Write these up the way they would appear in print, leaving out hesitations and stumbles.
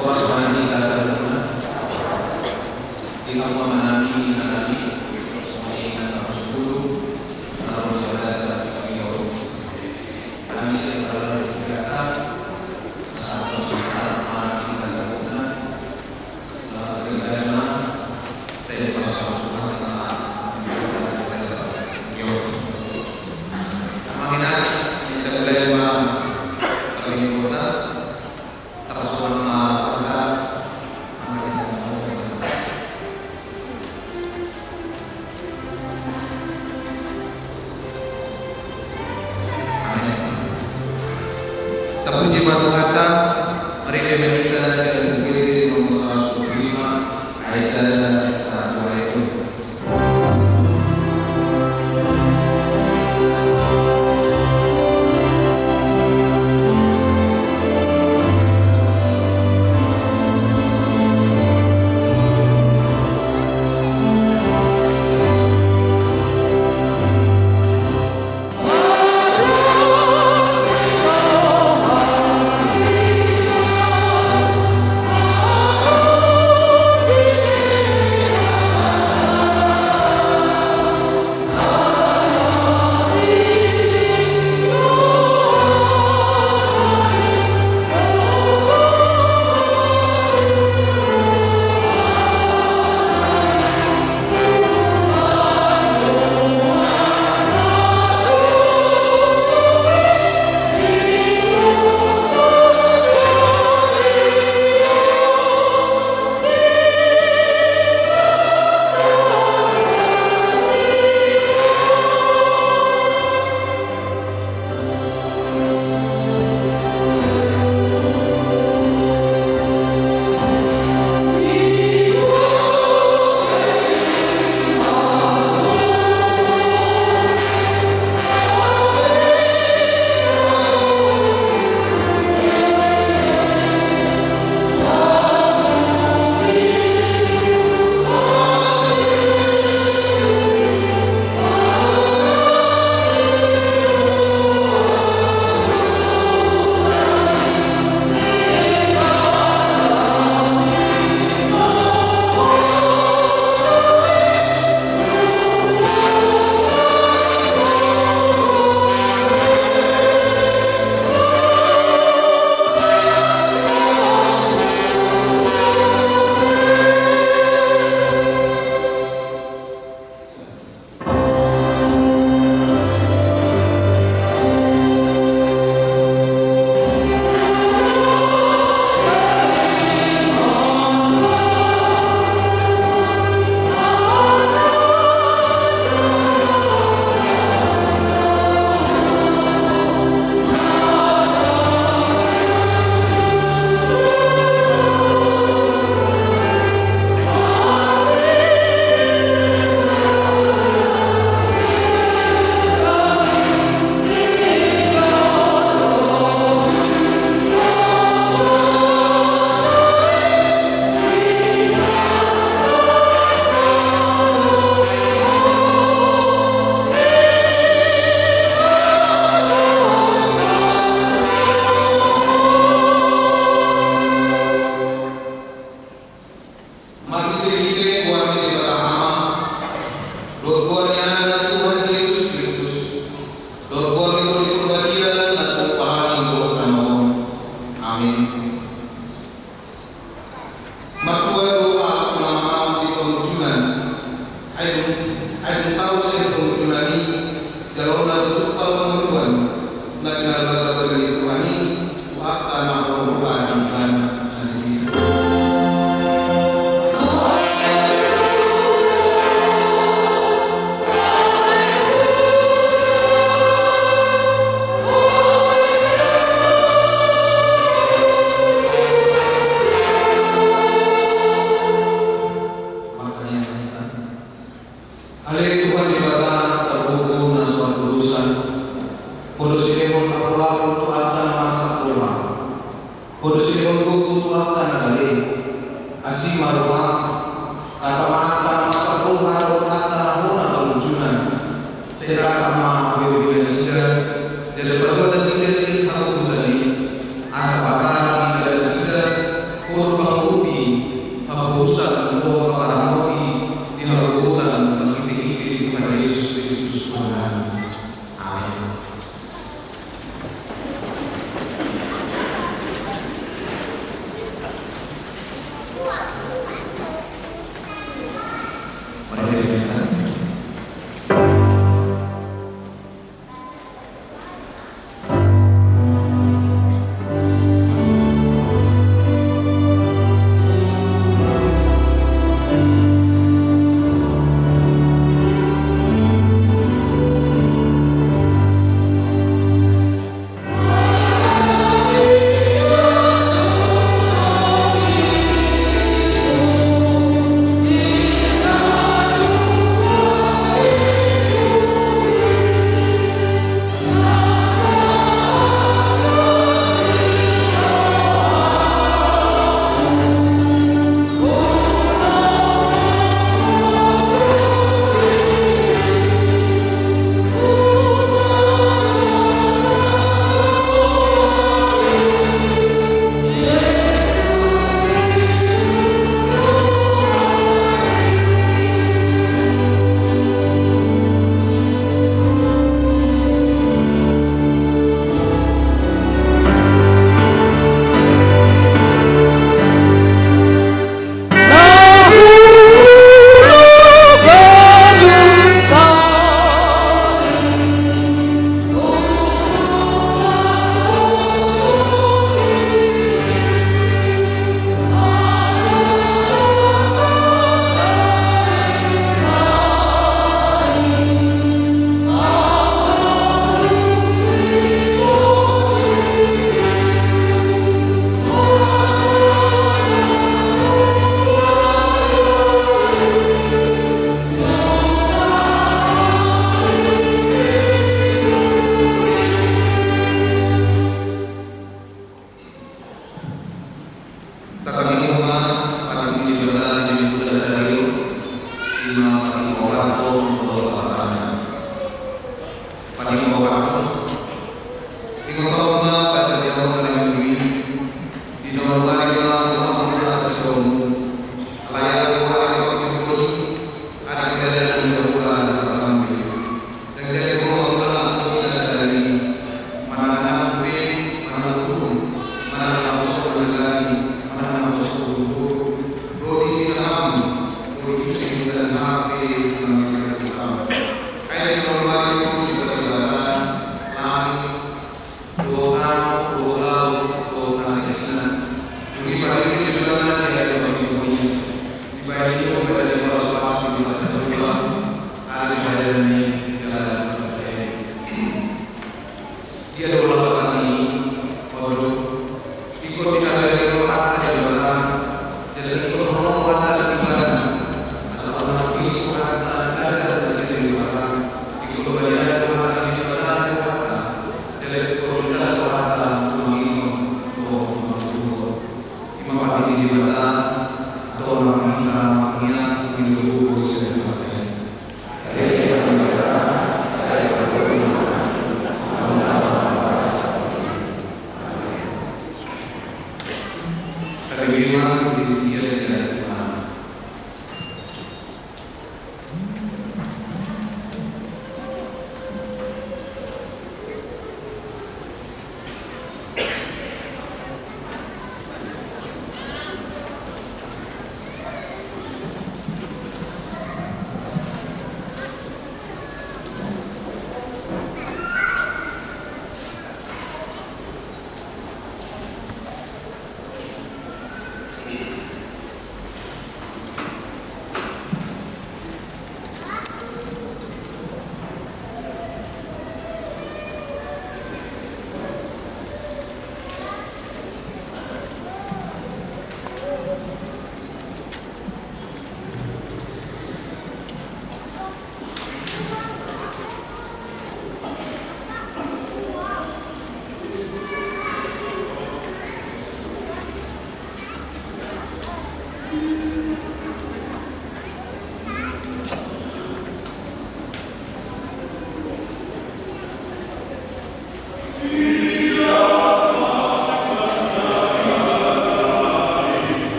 Oras mandi kala di kamu menami semuanya ingat tahun 10 tahun 15 kami setelah berkata satu sekitar mandi kasaruna kerjanya saya bersama terpuji kata mereka meminta saya mungkin nomor 105 Aisyah 1 ayat itu. Asal diperlihatkan.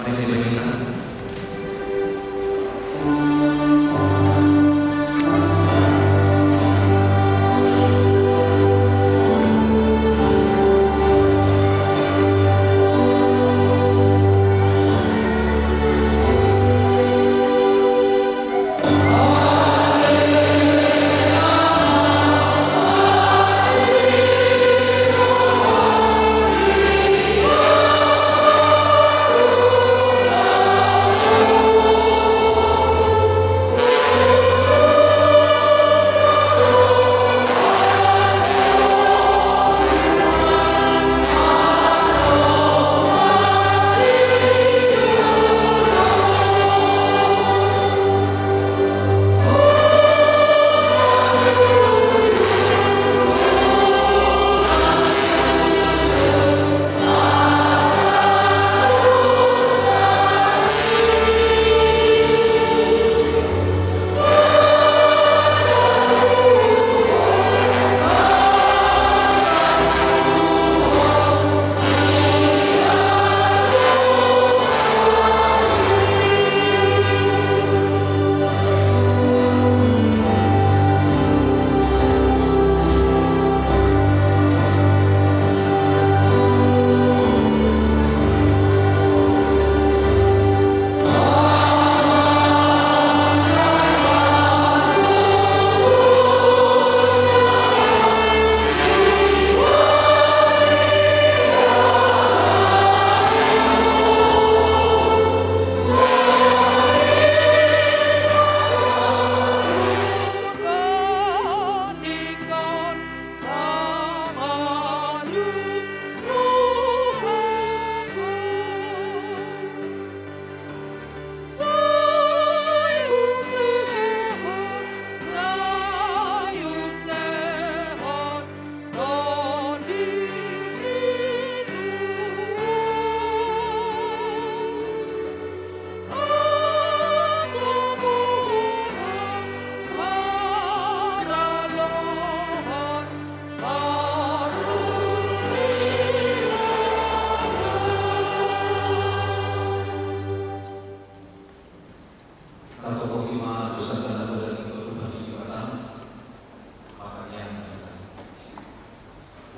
Mari diberikan.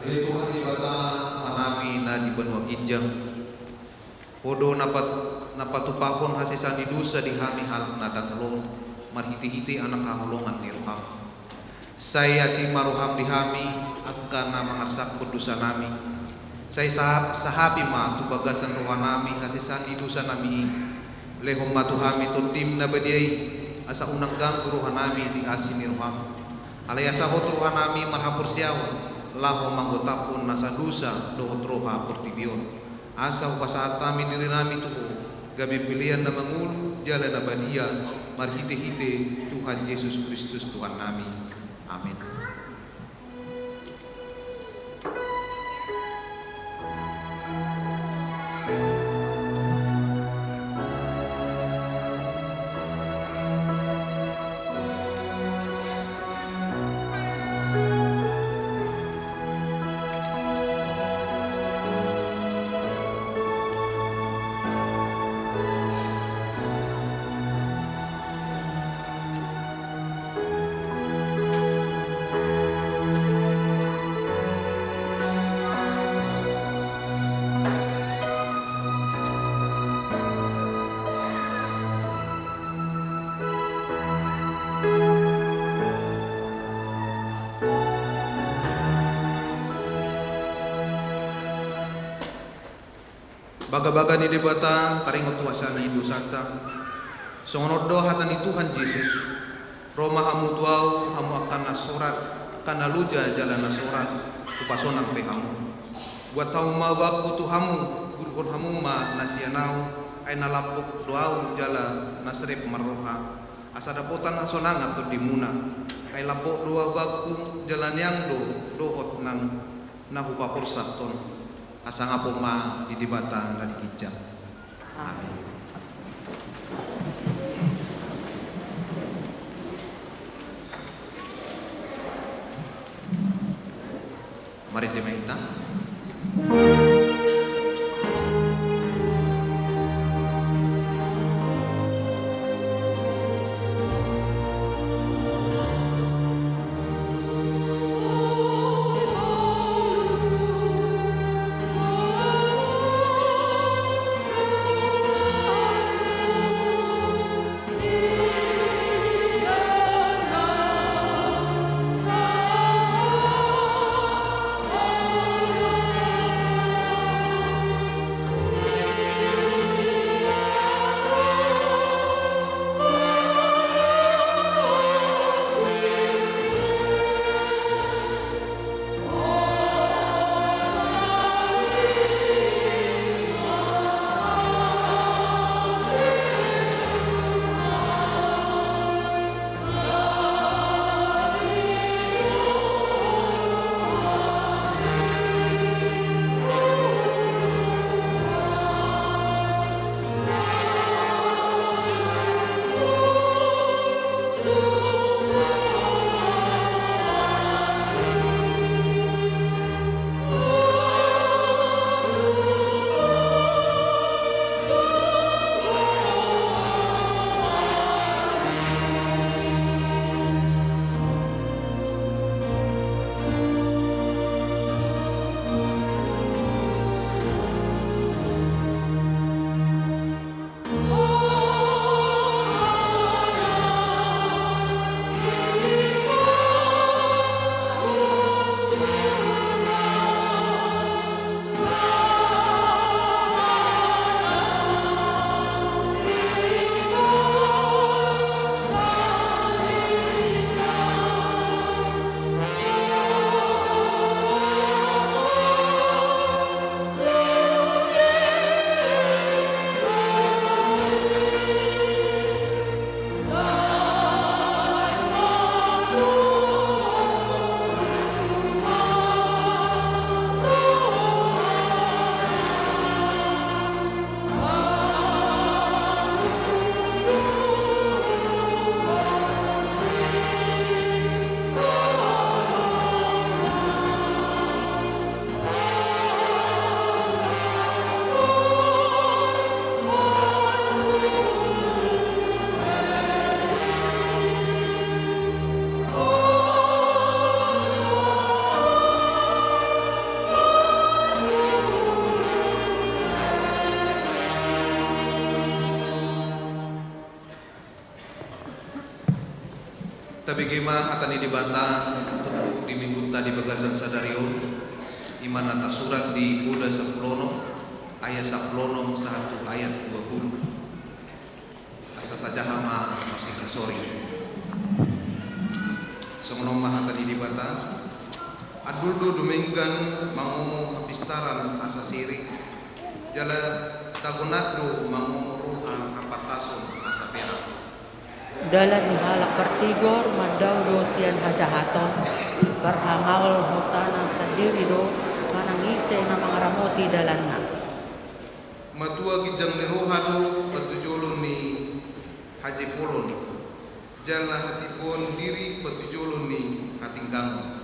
Tuhan di bata manami na di benua ginjang podo napatupakon hasisan di dosa di hami halak nadang long marhiti-hiti anak kahulungan ni roham saya si maruham di hami akan na mangarsak dosa nami saya sahabi ma tu bagasan roha nami hasisan di dosa nami lehom matuhami tundim na badiai asa unang gang roha nami di asin ni roham alayasa hot roha nami marhapur siaw laho manggotapun nasa dosa dohot roha pertibion asa upasaat kami diri nami tuho gabi pilihan na mangulu jalan abadia marhite-hite Tuhan Yesus Kristus Tuhan nami amin. Baga-baga ni debata taringot tuasa ni dosata. Songonod do hatan ni Tuhan Yesus. Roma hamu tuau hamu akan nasurat kana luja jalan nasurat kupasonang pe hamu. Buat hamu mawak tu hamu gurukon hamu ma nasianau ay nalapok doau jala nasrep marroha. Asa dapotan nasonangat tu dimuna. Kay lapok dua waktu jalan yang dohot nang nahupa porsaton. Asa ngapo ma di dibata na dikijang. Amin. Mari dimainkan. Tapi gimana akan dibantah di minggu tadi bagasan sadario iman atas surat di Uda Saplono ayat Saplono 1 ayat 20 asa tajahama masih kasori songonom akan dibantah aduldu dumenggan mangu pistaran asa siri jala tagunaddu mangu ruha apatasun asa perak dalan halak pertigor madau dosian hajahaton berhangawal hosana sendiri do manangise na mga ramoti dalan na matua gijang ni rohado patujulun ni Haji Pulon jala hatipon diri patujulun ni Hatinggang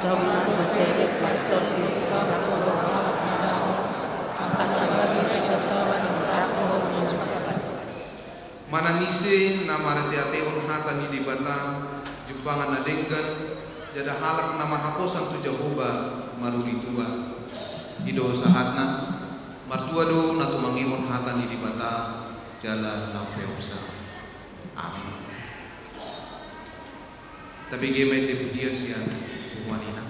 daun kustelik marton ako do halak na daon asana bagi kebetulan ako menjumkakan manangise na maratiateon hatan ni dibata jupangan na denggan jada halak na mahaposan tu Jehovah maruri tua ido sahatna martua do na tumangiwon hatan ni dibata jala na peusa amin tapi gemay de pujian sian wanina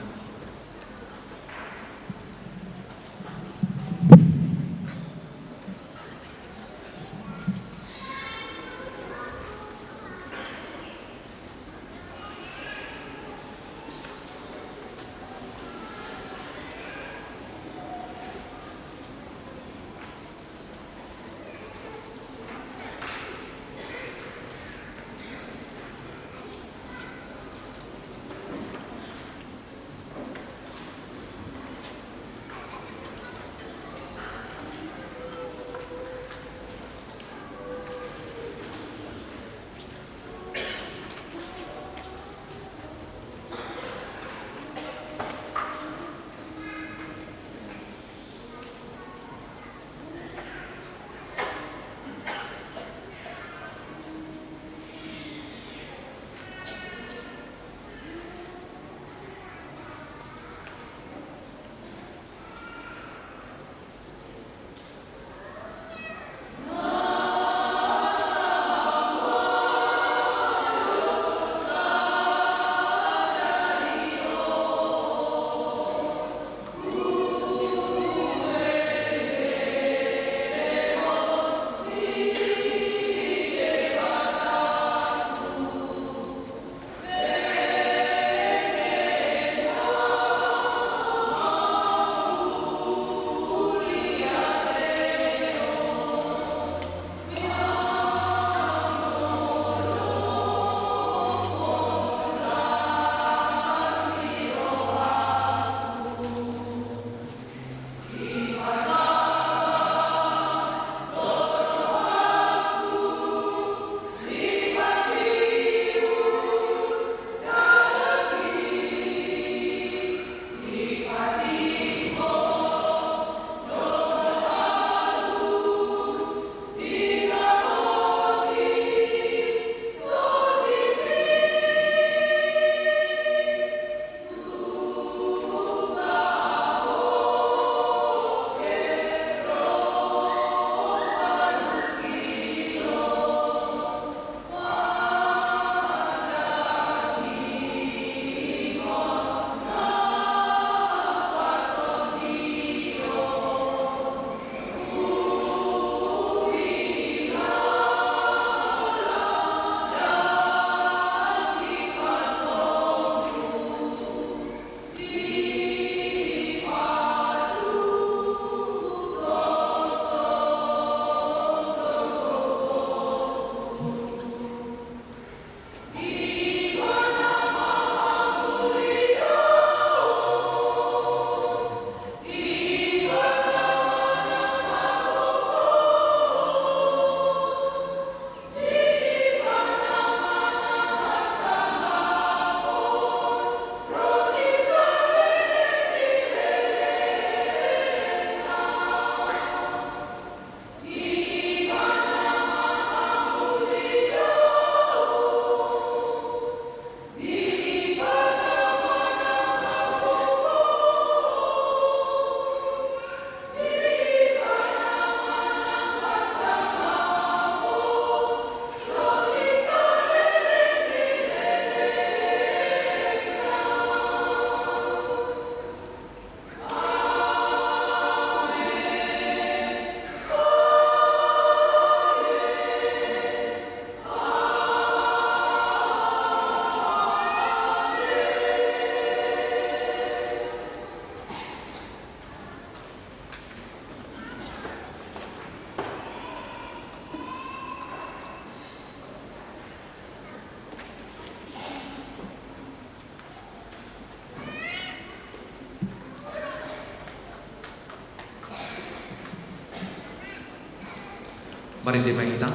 Mari dimaitang.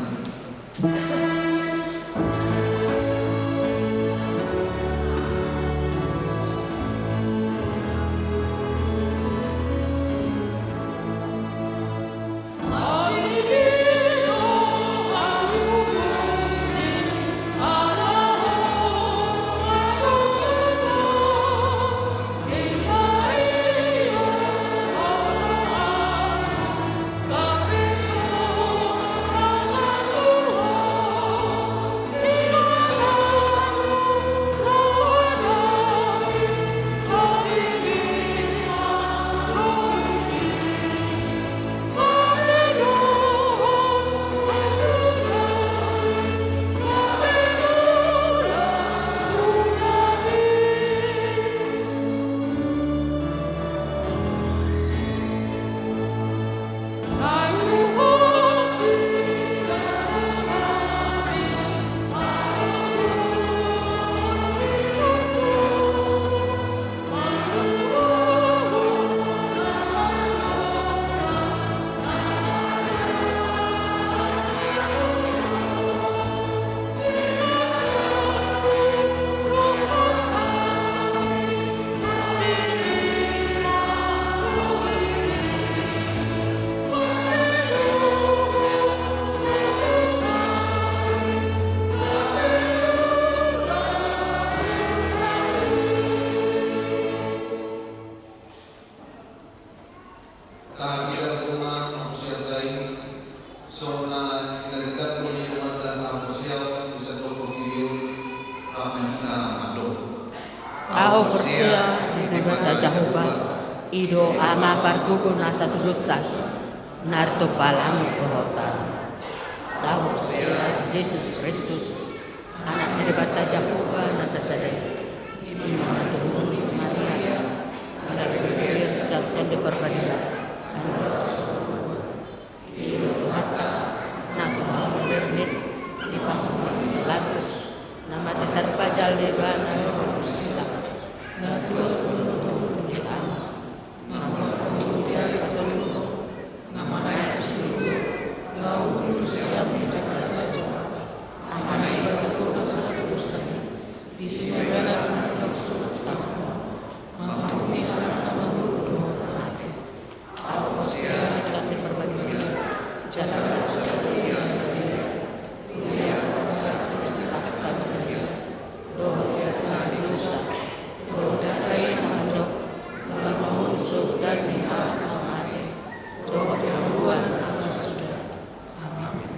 Ao persia nagata jahuba ido ama pargugo nasa sudutsan narto palang kohota. Ao persia Jesus Kristus anak nagata jahuba nasa sadai ini Tuhan Maria anak Maria saktan de perbadia ido hata nato bernit di panggung latus nama terpajal di bana sila na tulong di tama na mga patulong na manay sulo na ulo siya may nagkatajo ang manay patulong sa tusan di sinagana ang nagsulot ako mga pumiharap na magulong natin ako siya nagkati perbagian jalan sa kaliyan Maria adalah Kristi akan Maria roh biasa dosa roh datai mandok mengamau dan niat amane roh yang dua sama sudah amin.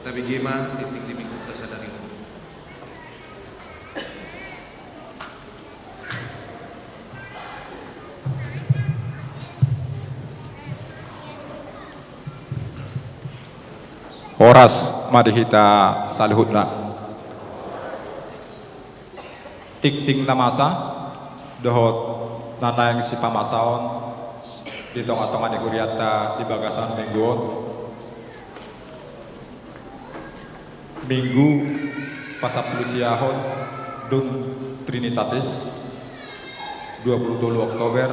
Tapi gimana titik di minggu kesadari. Horas madihita salihutna tik-ting namasa dohot nanayang si pamasaon di tonga-tonga di kuriata di bagasan minggu pasapulusiahon dun Trinitatis 27 Oktober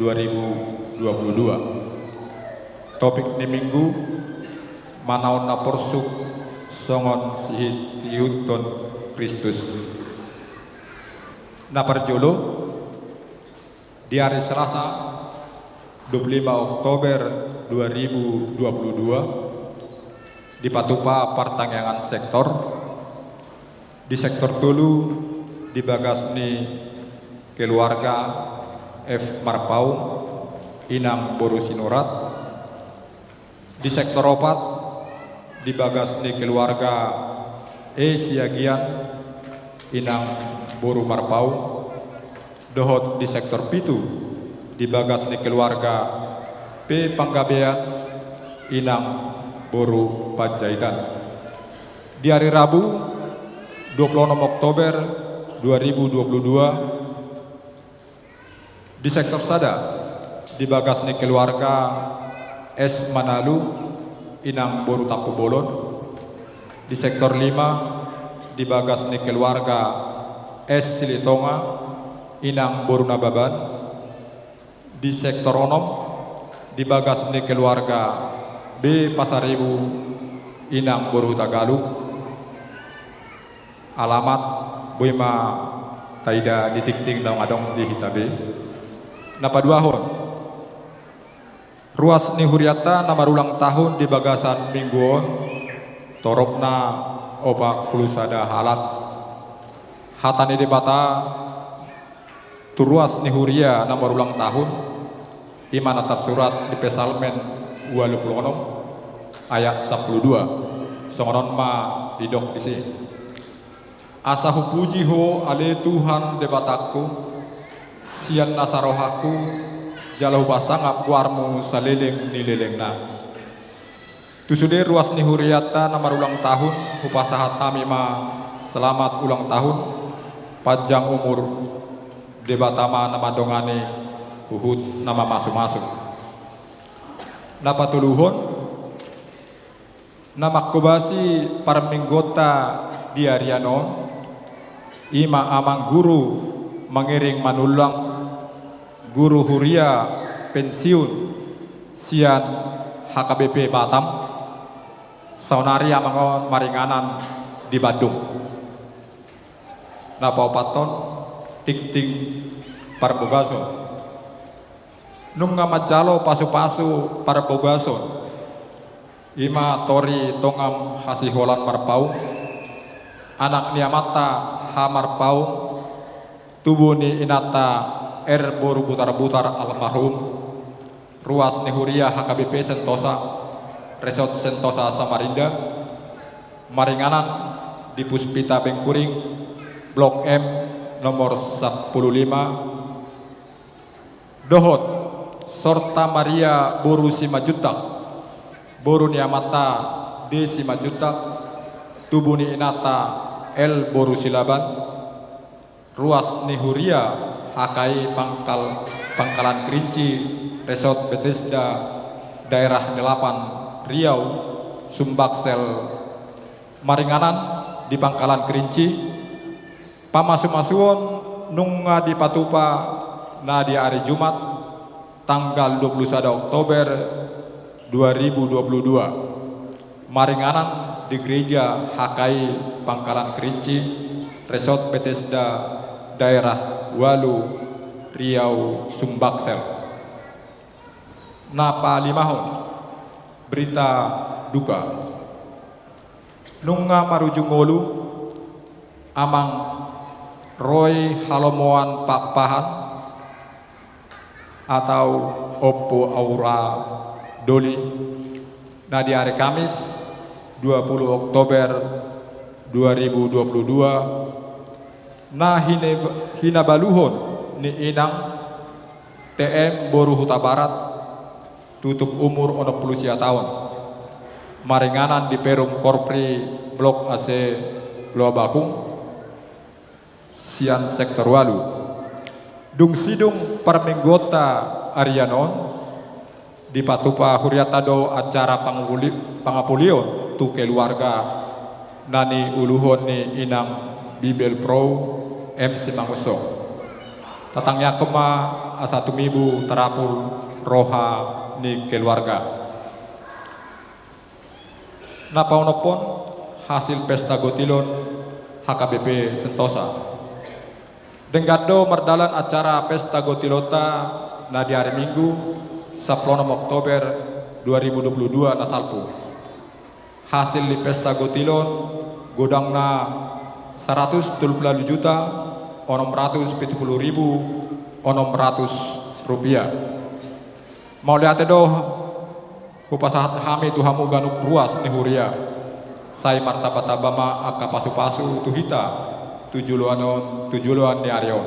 2022. Topik ni minggu manaon na porsuk songon sihitiyuton Kristus. Na perjolo di hari Selasa 25 Oktober 2022 di Patupa Pertanggangan Sektor di Sektor Tulu di Bagasni keluarga F. Marpaung Inang Boru Sinurat di Sektor Opat di Bagasni keluarga E. Siagian Inang Boru Marpaung dohot di Sektor Pitu di Bagasni keluarga P. Panggabean Inang Boru Panjaitan. Di hari Rabu 26 Oktober 2022 di Sektor Sada di Bagasni keluarga S. Manalu Inang Boru Tapu Bolon. Di Sektor 5 di Bagasni keluarga S. Silitonga Inang Boru Nababan. di sektor onom di bagas ni keluarga B Pasaribu Inang Boru Tagalog. Alamat Boima Taida ditikting daong adong di Hitabe. Napaduahon ruas ni Huriata nama ulang tahun di bagasan mingguon torokna oba kulusada halat hatani di bata turuas ni Huria nama ulang tahun iman atas surat di Pesalmen 26 ayat 12 songonon ma didok di sini. Asa hupuji ho ale Tuhan debatakku sian nasarohaku jalau basangap warmu saleleng nilelengna. Tusude ruas ni Huriata nama ulang tahun hupasahat tamima selamat ulang tahun panjang umur debatama nama dongane uhud nama masuk-masuk. Napa tuluhon nama kubasi parminggota di Arianon ima amang guru mengiring manulang guru Huria pensiun sian HKBP Batam saunari amangon maringanan di Bandung. Napa opaton ting-ting parbogason nung ngamajalo pasu-pasu parbogason ima tori tongam hasiholan marpaung anak niamata hamar paung tubuh ni inata boru butar-butar almarhum ruas ni Huria HKBP Sentosa Resort Sentosa Samarinda maringanan di Puspita Bengkuring Blok M nomor 15 Dohot Sorta Maria Boru Simajutak Boru niamata D Simajutak tubuh ni inata L Boru Silaban ruas ni Huria HKI Pangkalan Kerinci Resort Bethesda daerah 8 Riau Sumbaksel maringanan di Pangkalan Kerinci pamasu-masuon nunga di Patupa na di hari Jumat tanggal 21 Oktober 2022 maringanan di gereja HKI Pangkalan Kerinci Resort Bethesda daerah Walu Riau Sumbaksel. Napa limahon berita duka nunga marujungolu amang Roy Halomoan Pak Pahan atau Oppo Aura Doli nah di hari Kamis 20 Oktober 2022 nah hinabaluhon ni inang TM Boru Huta Barat tutup umur 60 tahun maringanan di Perum Korpri Blok AC Loa Bakung sian sektor Walu dung sidung parmenggota Arianon di Patupa Huriatado acara pangapulion tu keluarga nani uluhon ni inang Bibel Pro MC Manguso tatangnya kema asa tumibu terapul roha ni keluarga napaunopon hasil pesta gotilon HKBP Sentosa denggado merdalan acara pesta gotilota na di hari Minggu 10 Oktober 2022 nasalpu hasil di pesta gotilon godangna 130 juta 670.600 rupiah mau lihat doh kupasahat hami tu hamu ganuk ruas ni Huria sai martabat abama aka pasu-pasu tu hita tujuan ni Aryo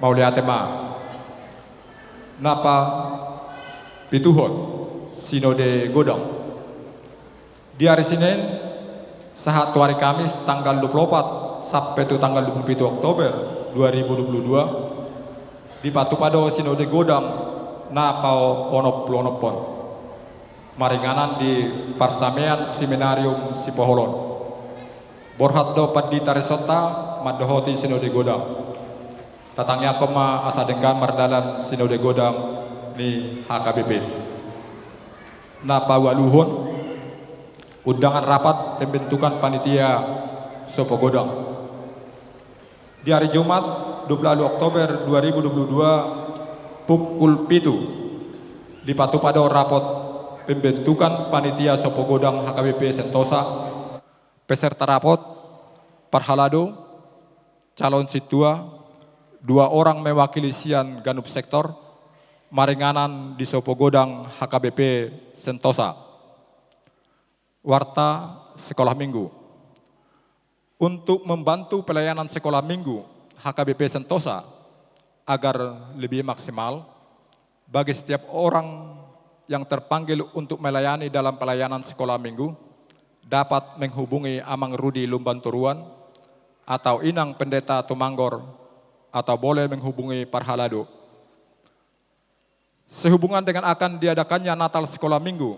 mau lihat ma napa pituhon sinode godang di hari Senin saat hari Kamis tanggal 24 sampai tu tanggal 27 Oktober 2022 di Patupado sinode godang napao onop-onopon maringanan di Parsamean Seminarium Sipoholon borhat do padita resota madohoti sinode godang tatangnya koma asa dengkan mardalan sinode godang ni HKBP. Napa waluhun undangan rapat pembentukan panitia Sopogodang. Di hari Jumat 20 Oktober 2022 pukul 7 di Patupado rapot pembentukan panitia Sopogodang HKBP Sentosa. Peserta rapot Parhalado, calon situa, 2 orang mewakili sian Ganup Sektor, maringanan di Sopogodang HKBP Sentosa. Warta sekolah minggu. Untuk membantu pelayanan sekolah minggu HKBP Sentosa agar lebih maksimal bagi setiap orang yang terpanggil untuk melayani dalam pelayanan sekolah minggu dapat menghubungi Amang Rudi Lumbanturuan atau Inang Pendeta Tumanggor atau boleh menghubungi Parhalado. Sehubungan dengan akan diadakannya Natal sekolah minggu,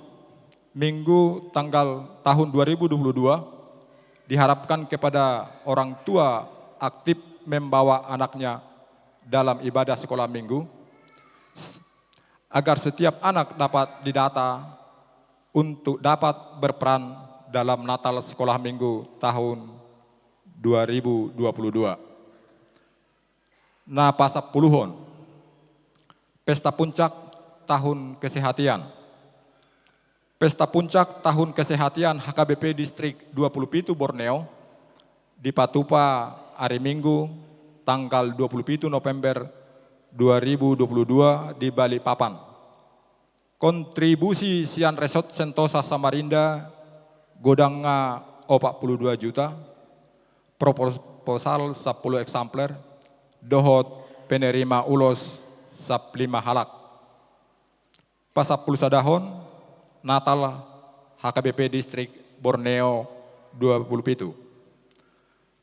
minggu tanggal tahun 2022, diharapkan kepada orang tua aktif membawa anaknya dalam ibadah sekolah minggu, agar setiap anak dapat didata untuk dapat berperan dalam Natal sekolah minggu tahun 2022. Nah, pasapuluhon, pesta puncak tahun kesehatan. Pesta puncak tahun kesehatan HKBP Distrik 27 Borneo di Patupa hari Minggu tanggal 27 November 2022 di Balikpapan. Kontribusi sian Resort Sentosa Samarinda godangnya 42 juta, proposal 10 eksemplar, dohot penerima ulos 5 halak. Pasapul sadahon Natal HKBP Distrik Borneo 27.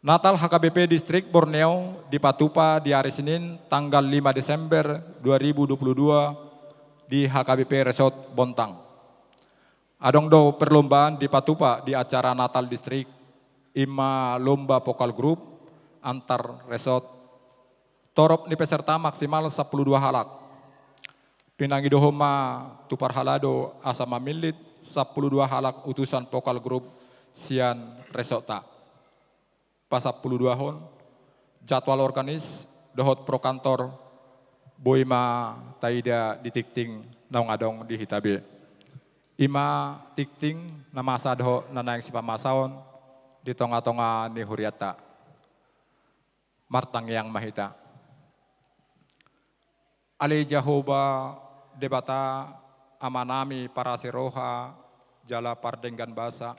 Natal HKBP Distrik Borneo di Patupa di hari Senin tanggal 5 Desember 2022 di HKBP Resort Bontang. Adong do perlombaan di Patupa di acara Natal Distrik Ima lomba vokal grup antar resort. Torop ni peserta maksimal 12 halak. Pinangidohoma tu Parhalado asa mamilit 12 halak utusan vokal grup sian resota. Pas 12 hon jadwal organis dohot pro kantor boima taida ditikting naung adong di hitabe. Ima tikting namasa doho nanaing sipamasaon di tonga-tonga ni huriata. Martang yang mahita. Ale Jahoba debata amanami para siroha jala pardenggan basa.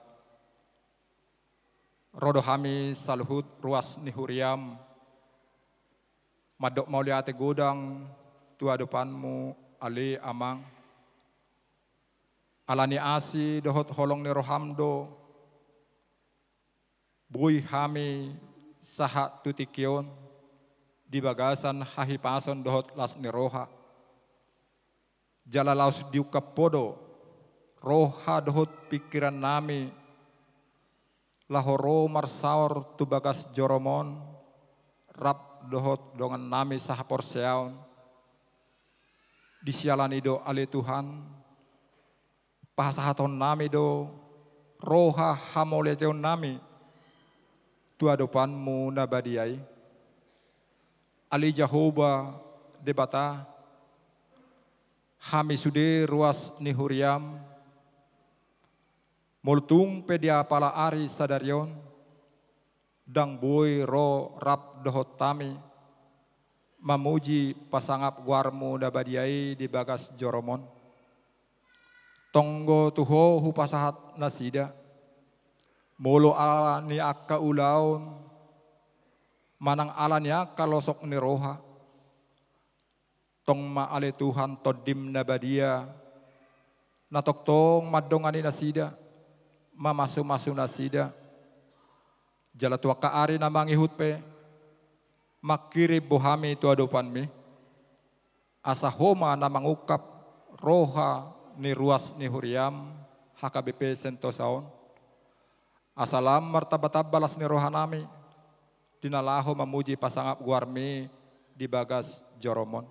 Rodohami saluhut ruas nihuriam. Madok mauliate godang tua depanmu ali amang. Alani asi dohot holong ni rohamdo. Bui hami sahat tutikion. Di bagasan hahipason dohot las ni roha. Jala laus diukap podo, roha dohot pikiran nami, lahoro marsaor tu bagas joromon, rap dohot dongan nami sahapor seaon, disialani do ale Tuhan, pahasahaton nami do, roha hamoleteon nami, tu adopanmu nabadiai, ali Jahoba debata, hami sude ruas nihuriam, multung pedia pala ari sadarion, dang boy ro rap dohot tami, mamuji pasangap guarmu dabadiai di bagas joromon, tonggo tuho hupasahat nasida, molo ala ni akka ulaon, manang ala ni akka losok ni roha, tong maale Tuhan todim nabadia, natoktong madongani nasida, mamasu-masu nasida, jala tua kaari namang ihutpe, makirib bohami tu adopanmi, asa homa namang ukap roha ni ruas ni huriam, HKBP Sentosaon, asalam martabat balas ni roha nami, dinalaho mamuji pasangap guarmi di bagas joromon.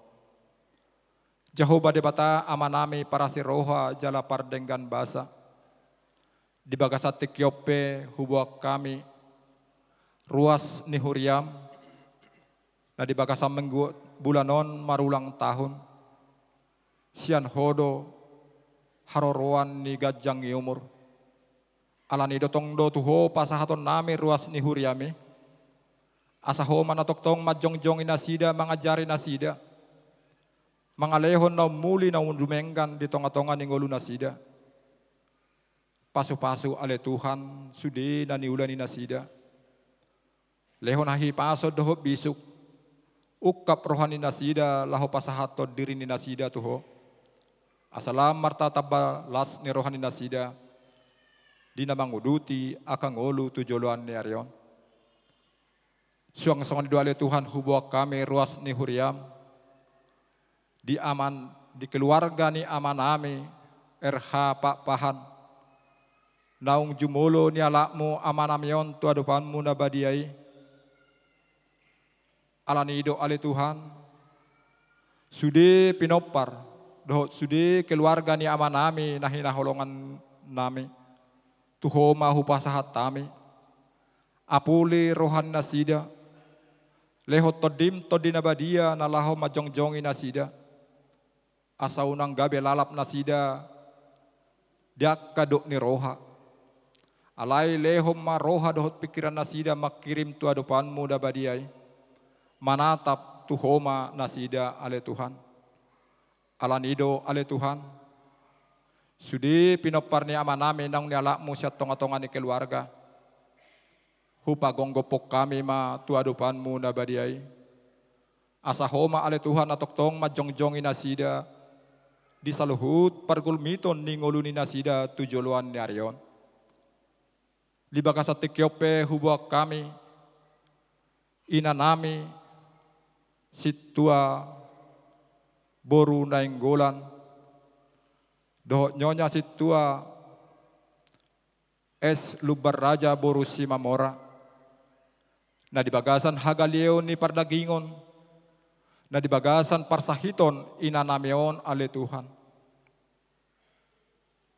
Jehovah debata amanami para si roha jala pardenggan basa. Di bagasa tikyope hubuak kami ruas ni huriam. Na di bagasa minggu bulanon marulang tahun. Sian hodo haroroan ni gajang umur. Alani dotong do tuho pasahaton nami ruas ni huriami. Asaho manatoktong majong-jong inasida mangajari nasida. Mangalehon na muli na undumenggan di tonga-tonga ni ngolu nasida. Pasu-pasu ale Tuhan sudi na niulan ni nasida. Lehon hahi paso doho bisuk. Ukap rohani nasida laho pasahato diri ni nasida tuho. Asalam martataba las ni rohani nasida. Di na manguduti akang ngolu tujoluan ni arion. Suang-suang di ale Tuhan hubuak kami ruas ni huriam. Di keluarga ni amanami RH Pak Pahan naung jumulo ni alakmu amanamion tu adupanmu na badiai alanido ale Tuhan sudi pinopar dohot sudi keluarga ni amanami nahina holongan nami tuho mahu pasahat tami apuli rohan nasida lehot todim todina badia nalaho majong-jongi nasida asa unang gabe lalap nasida diak kaduk ni roha alai lehom ma roha dohot pikiran nasida makirim tu adupanmu da badiai manatap tuhoma nasida ale Tuhan alanido ale Tuhan sudi pinopar ni amanami nang ni alakmu siat tonga-tonga ni keluarga hupa gonggopok kami ma tu adupanmu da badiai asa homa ale Tuhan atoktong majong-jongi nasida di saluhut pargulmiton ni ngoluni nasida tujoluan ni arion. Di bakasa tikyope hubuak kami, inanami situa boru nainggolan, dohot nyonya situa es lubar raja boru simamora, na di bagasan hagalion ni pardagingon, na di bagasan parsahiton inanamion ale Tuhan.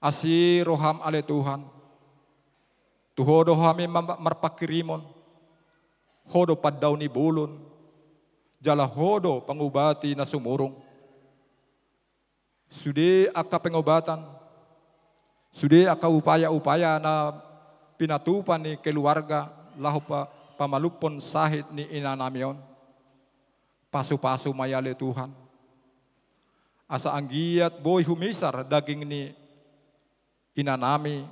Asi roham ale Tuhan. Tuhodo kami marpakirimon. Hodo paddaw ni bulon. Jala hodo pangubati na sumurong. Sudi aka pengobatan. Sudi aka upaya-upaya na pinatupan ni keluarga lahu pa pamalupon sahit ni inanamion. Pasu-pasu mayale Tuhan. Asa anggiat boy humisar daging ni inanami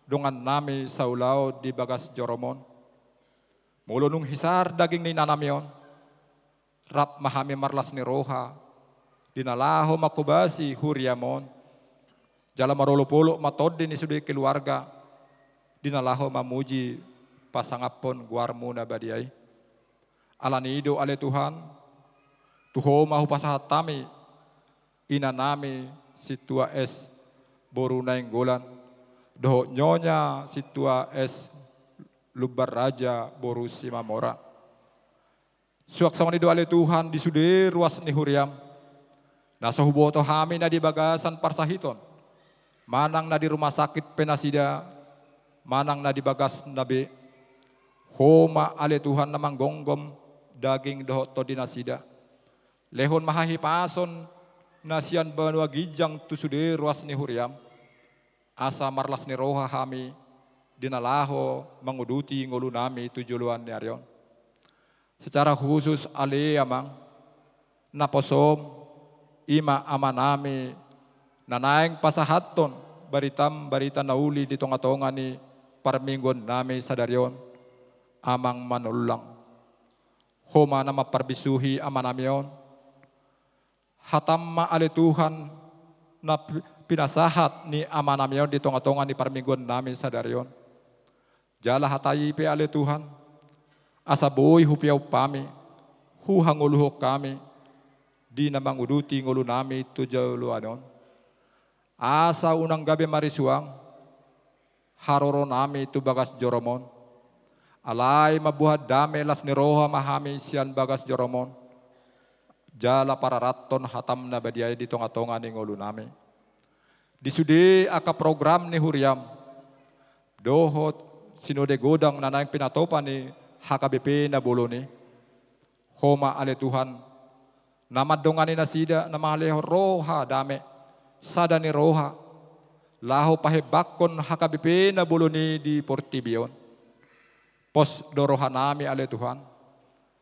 dongan nami saulaw di bagas joromon. Mulunung hisar daging ni inanamion. Rap mahami marlas ni roha. Dinalaho makubasi huriamon. Jala marolo-polo matodi ni sudi keluarga. Dinalaho mamuji pasangapon guarmu na badiay. Alanido ale Tuhan. Tuho mahu pasahat tami, inanami situa es boru nainggolan, doho nyonya situa es lubar raja boru simamora. Suak sama ni ale Tuhan di sude ruas ni huriam, nasa huboto hami na di bagasan parsahiton, manang na di rumah sakit penasida, manang na di bagas nabe, homa ale Tuhan namang gonggom daging doho to dinasida. Lehon mahahi pason nasian banua gijang tusude ruas ni huriam. Asa marlas ni roha hami dinalaho menguduti ngulu nami tujuluan ni arion. Secara khusus ale amang naposom ima amanami nanaeng pasahaton barita nauli di tonga-tonga ni parminggon nami sadarion amang manulang. Homa na maparbisuhi amanamion. Hatamma ale Tuhan na pinasahat ni amanamion di tonga-tonga ni parminggon namin sa darion. Jala hatayi pe ale Tuhan. Asa boy hupiaw pami. Huhanguluhok kami. Di na manguduti ngulu nami tujuluanon. Asa unang gabi marisuang. Haroro nami tu bagas joromon. Alay mabuhat dame las ni roha mahami sian bagas joromon. jala para raton hatam na badiay di tonga-tonga ni ngulu nami. Disude aka program ni Huriam, dohot sinode godang na naing pinatopan ni HKBP na bulo ni, homa ale Tuhan, namadongani na sida na mahaleho roha dame, sada ni roha, laho pahebakon HKBP na bulo ni di Portibion. Pos dorohan nami ale Tuhan,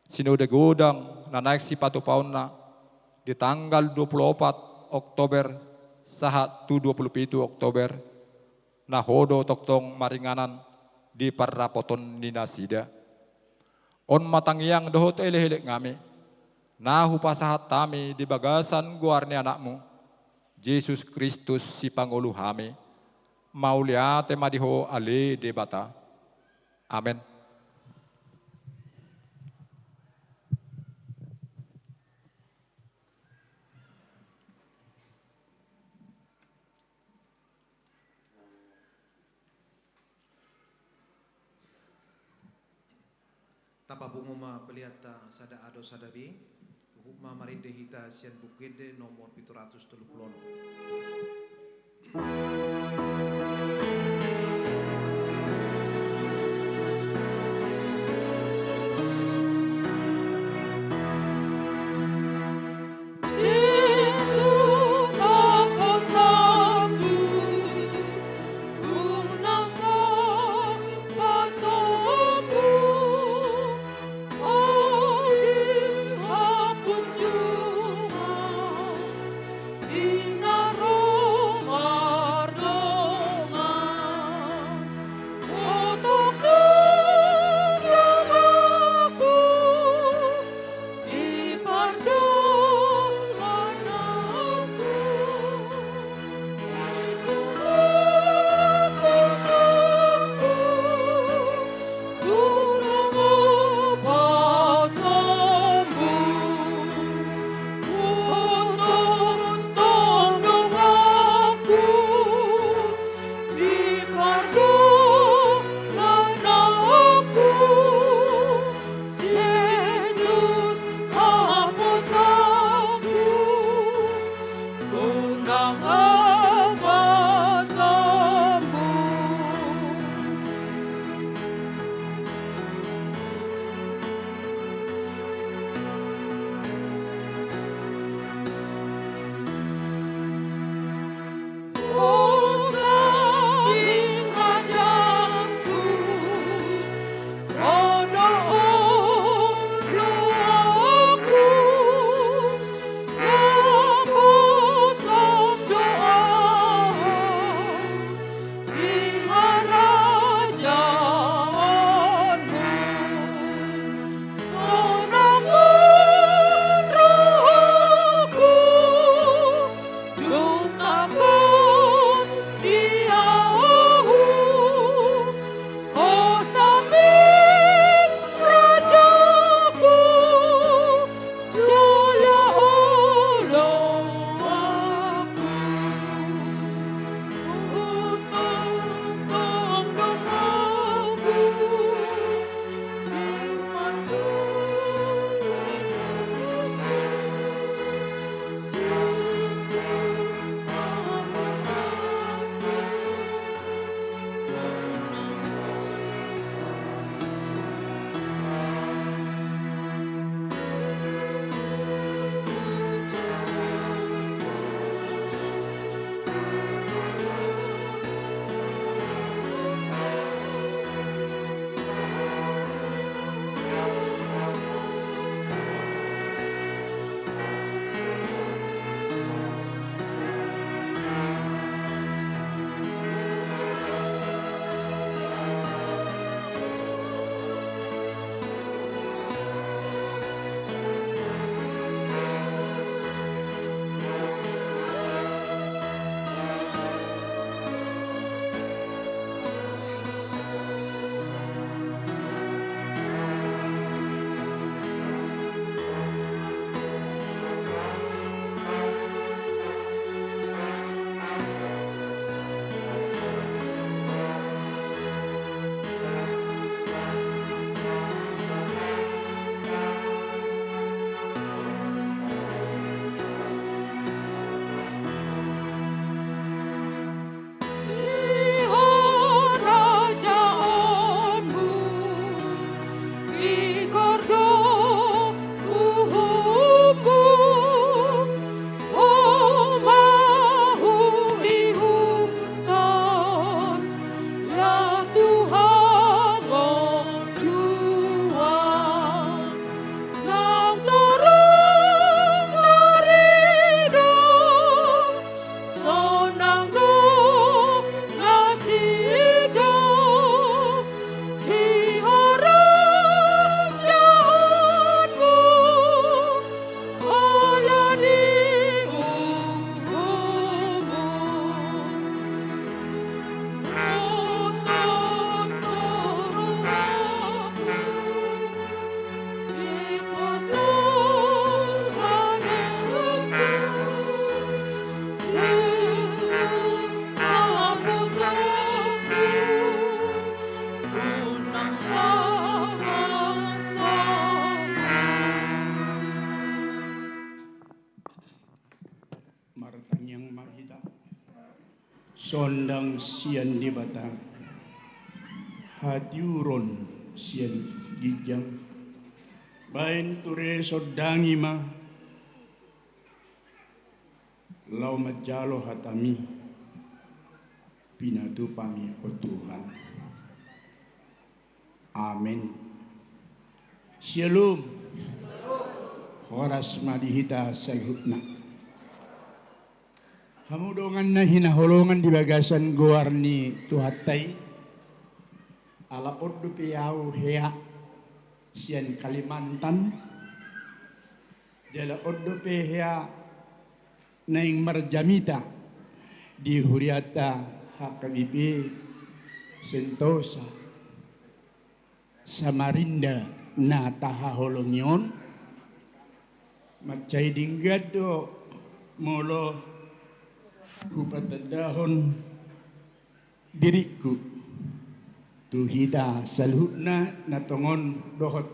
sinode godang na naik si patupaon na di tanggal 24 Oktober sahat 27 Oktober na hodo toktong maringanan di parapoton ni nasida. On matangiang dohot elehelek ngami, nahu pasahat tami di bagasan guar ni anakmu, Yesus Kristus si Pangulo hami, mauliate madiho ale debata. Amen. Tapa bunguma peliata sada ado sadabi, hukma marinde hita sian bukede nomor 730. Inna somar ricordo uhumbu omahu ihutan la Tuhan Tuhan nang terang larido sonang do ngasido di orang jahatmu alani uhumu untuk turun aku ikut nuraniku Yesus hapus aku unang Martang yang mahita sondang sian di batang hadiuron sian gijang bain ture sodangi ma lau majalo hatami pinatu pami o Tuhan. Amin. Shalom. Horas madihita salhutna. Hamudongan na hinaholongan di bagasan goar ni Tuhatay ala ordo piyaw hea sian Kalimantan jala ordo pe hea naing marjamita di Huriata Hakabibi Sentosa Samarinda na tahaholongyon macay dinggado molo kupatadahon diriku tuhita salhutna natongon dohot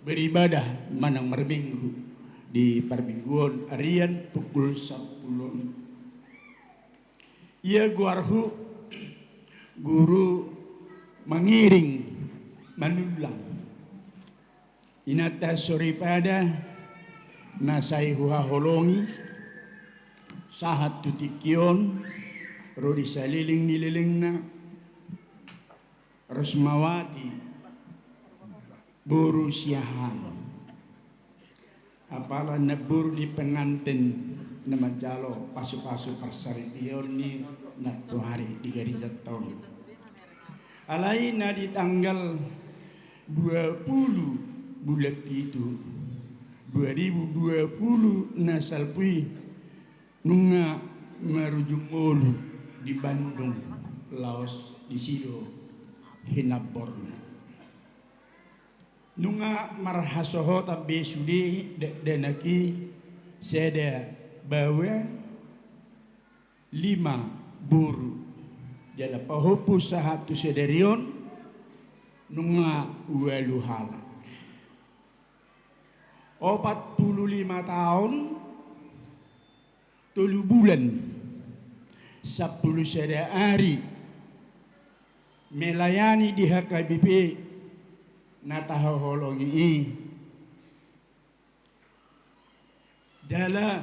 beribadah manang marbinggu di parbingguon arian pukul 10. Ia guarhu guru mengiring manulang inata soripada nasai huha holongi sahat tutikion rodi saliling nililing na Rosmawati buru siahan apala na buru di pengantin na majalo pasu-pasu parsaripion ni nato hari 3 tahun alai na di tanggal 20 bulan itu 2020 na salpui nunga marujung mulu di Bandung, Laos, di Sido, Hinaborna. Nunga marhasoho tabi sudi denaki seda bawa 5 buru. Jala pahopu sahatu sederion nunga ueluhala. 45 tahun 3 bulan 10 hari melayani di HKBP nataholongi jala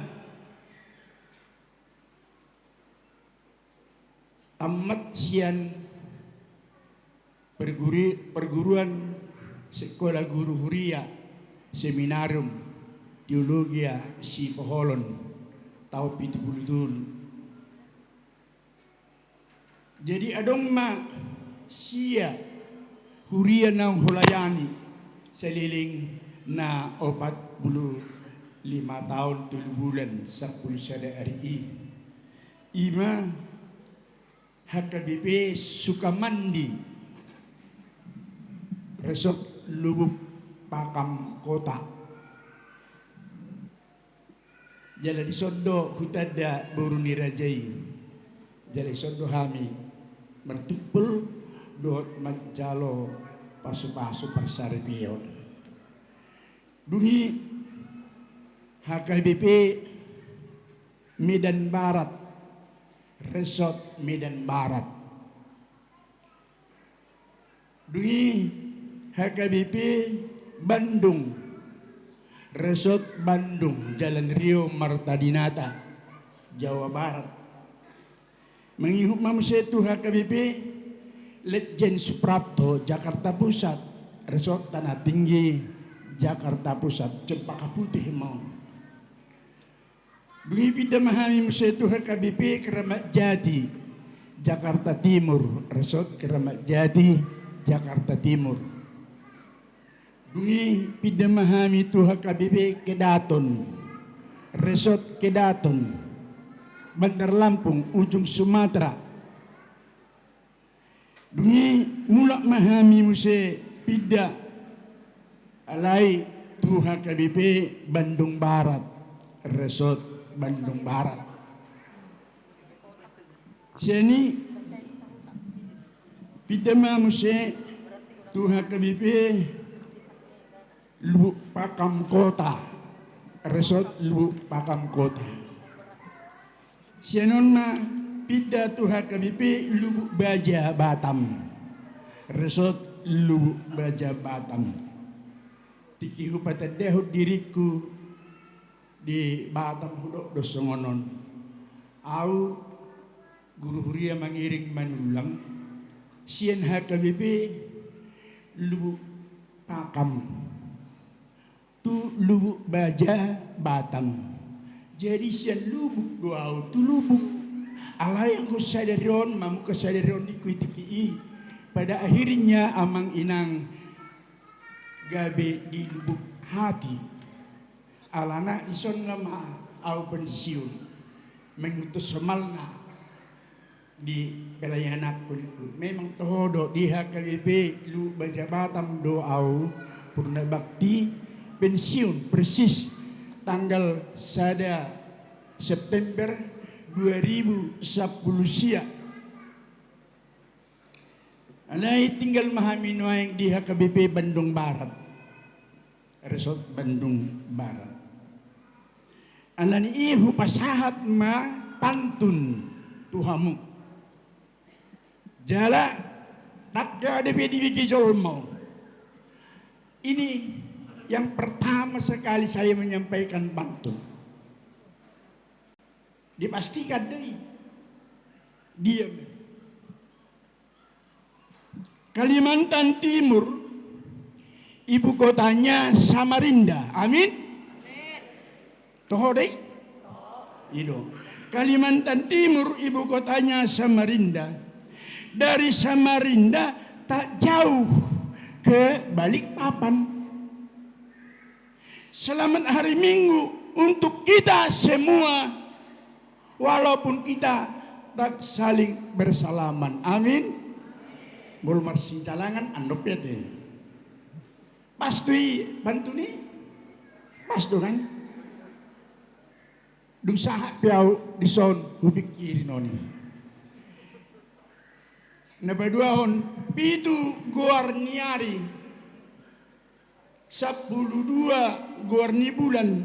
tamat sian perguruan sekolah guru huria seminarium teologia si Poholon tau 70 tahun. Jadi adong ma sia huria nang hulayani seliling na 45 tahun 7 bulan 10 hari ima HKBP Sukamandi Resort Lubuk Pakam Kota jala di sondo hutada buruni rajai jala sondo hami mertupul dot majalo pasu-pasu parsaripion dungi HKBP Medan Barat Resort Medan Barat dungi HKBP Bandung, Resort Bandung, Jalan Rio Martadinata, Jawa Barat. Mengihut Mamsetu HKBP Letjen Suprapto, Jakarta Pusat, Resort Tanah Tinggi, Jakarta Pusat, Cempaka Putih mau. Bungi Bida Mahami Mamsetu HKBP Keramat Jati, Jakarta Timur, Resort Keramat Jati, Jakarta Timur. Bungi Bida Mahami tu HKBP Kedaton, Resort Kedaton, Bandar Lampung, ujung Sumatera. Dungi mulak mahami muse pida alai tu HKBP Bandung Barat, Resort Bandung Barat. Sini pida muse tu HKBP Lubuk Pakam Kota, Resort Lubuk Pakam Kota. Sianon ma pida tu HKBP Lubuk Baja Batam, Resort Lubuk Baja Batam. Tiki hupata dehut diriku di Batam hudok dosongonon. Au guru huria mengiring manulang. Sian HKBP Lubuk Pakam, tu Lubuk Baja Batam. Jadi sian lubuk doau tu lubuk alai yang ku sadarion mamu kesadarion di kuitiki. Pada akhirnya amang inang gabe di lubuk hati. Alana ison lama au pensiun mengutus semalna di pelayanan kuliku. Memang tohodo di HKBP lu Baja Batam doau purna bakti pensiun persis tanggal 1 September 2010 siap. Alai tinggal mahami nuaing di HKBP Bandung Barat, Resort Bandung Barat. Alani ihu pasahat ma pantun tuhamu. Jala tak ada di jolmo. Ini yang pertama sekali saya menyampaikan pantun. Dipastikan deh. Diam. Kalimantan Timur, ibu kotanya Samarinda. Amin. Toho deh. Itu. Kalimantan Timur, ibu kotanya Samarinda. Dari Samarinda tak jauh ke Balikpapan. Selamat hari Minggu untuk kita semua, walaupun kita tak saling bersalaman. Amin. Bol marsi jalangan andop ya teh. Pasti bantu nih. Pas tuh kan. Dusaha piau dison hubik kiri noni. Nabaduahon pitu Guarniari 12 Guarni bulan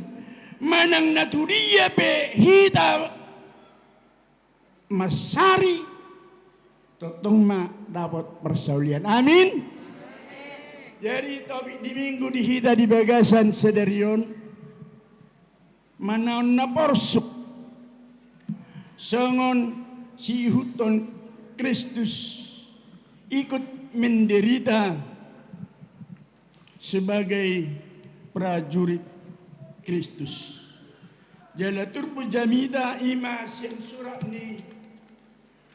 manang naturia pe hita masari totong ma dapat persaulian. Amin. Jadi topik di minggu di hita di bagasan sedarion manaon na porsuk songon si huton Kristus ikut menderita sebagai prajurit Kristus. Jalatur pujamida ima siang surat ni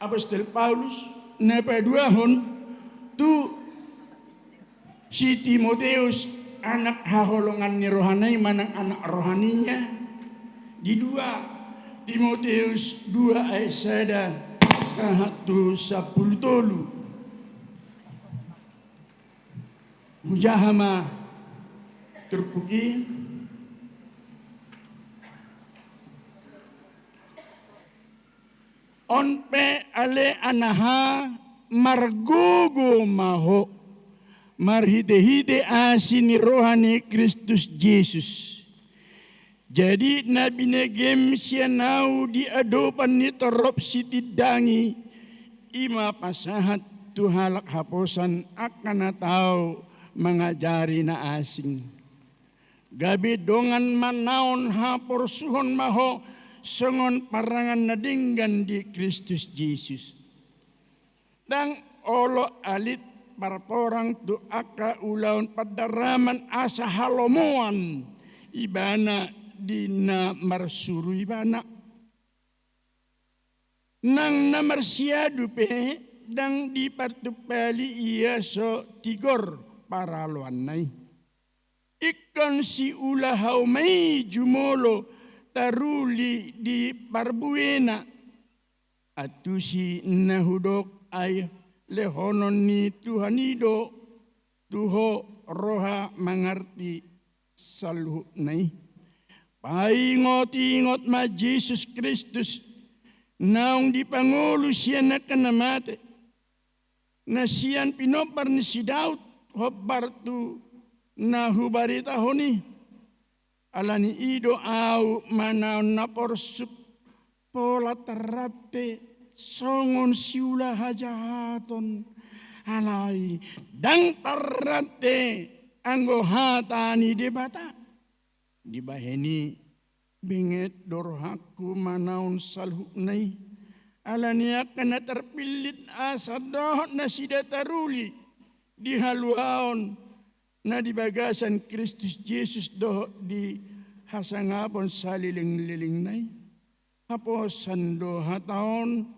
Apostol Paulus napaduahon tu si Timoteus anak haholongan ni rohanai manang anak rohaninya di 2 Timoteus 2 ayat 1:10 Hujahama terpuki onpe ale anaha margogo maho marhide-hide asini rohani Kristus Yesus. Jadi nabi negem sianau di adopan ni torop sitidangi ima pasahat tuhalak haposan akan atau mengajari na asing. Gabi dongan manaon hapor suhon maho songon parangan nadinggan di Kristus Yesus. Dang olo alit parporang tu aka ulaun padaraman asa halomoan ibana dina marsuru ibana. Nang namarsiadu pe dang di partupali iya so tigor paraluan nai. Ikan si ulahau mai jumolo taruli di parbuena. Atu si nahudok ay lehonon ni Tuhanido tuho roha mangarti saluh nai. Paingot-ingot ma Jesus Kristus naong di Pangulo siya nakanamate na siyan pinopar ni si Daud hobar tu nahubarita honi alani ido au manaon na porsup pola terate songon siula hajahaton alai dang terate anggo hatani debata dibaheni binget dorhaku manaon salhuk nai alani akan terpilit asadoh na sida taruli di haluaon na di bagasan Kristus Yesus doh di hasangapon saliling-liling nai haposan do hataon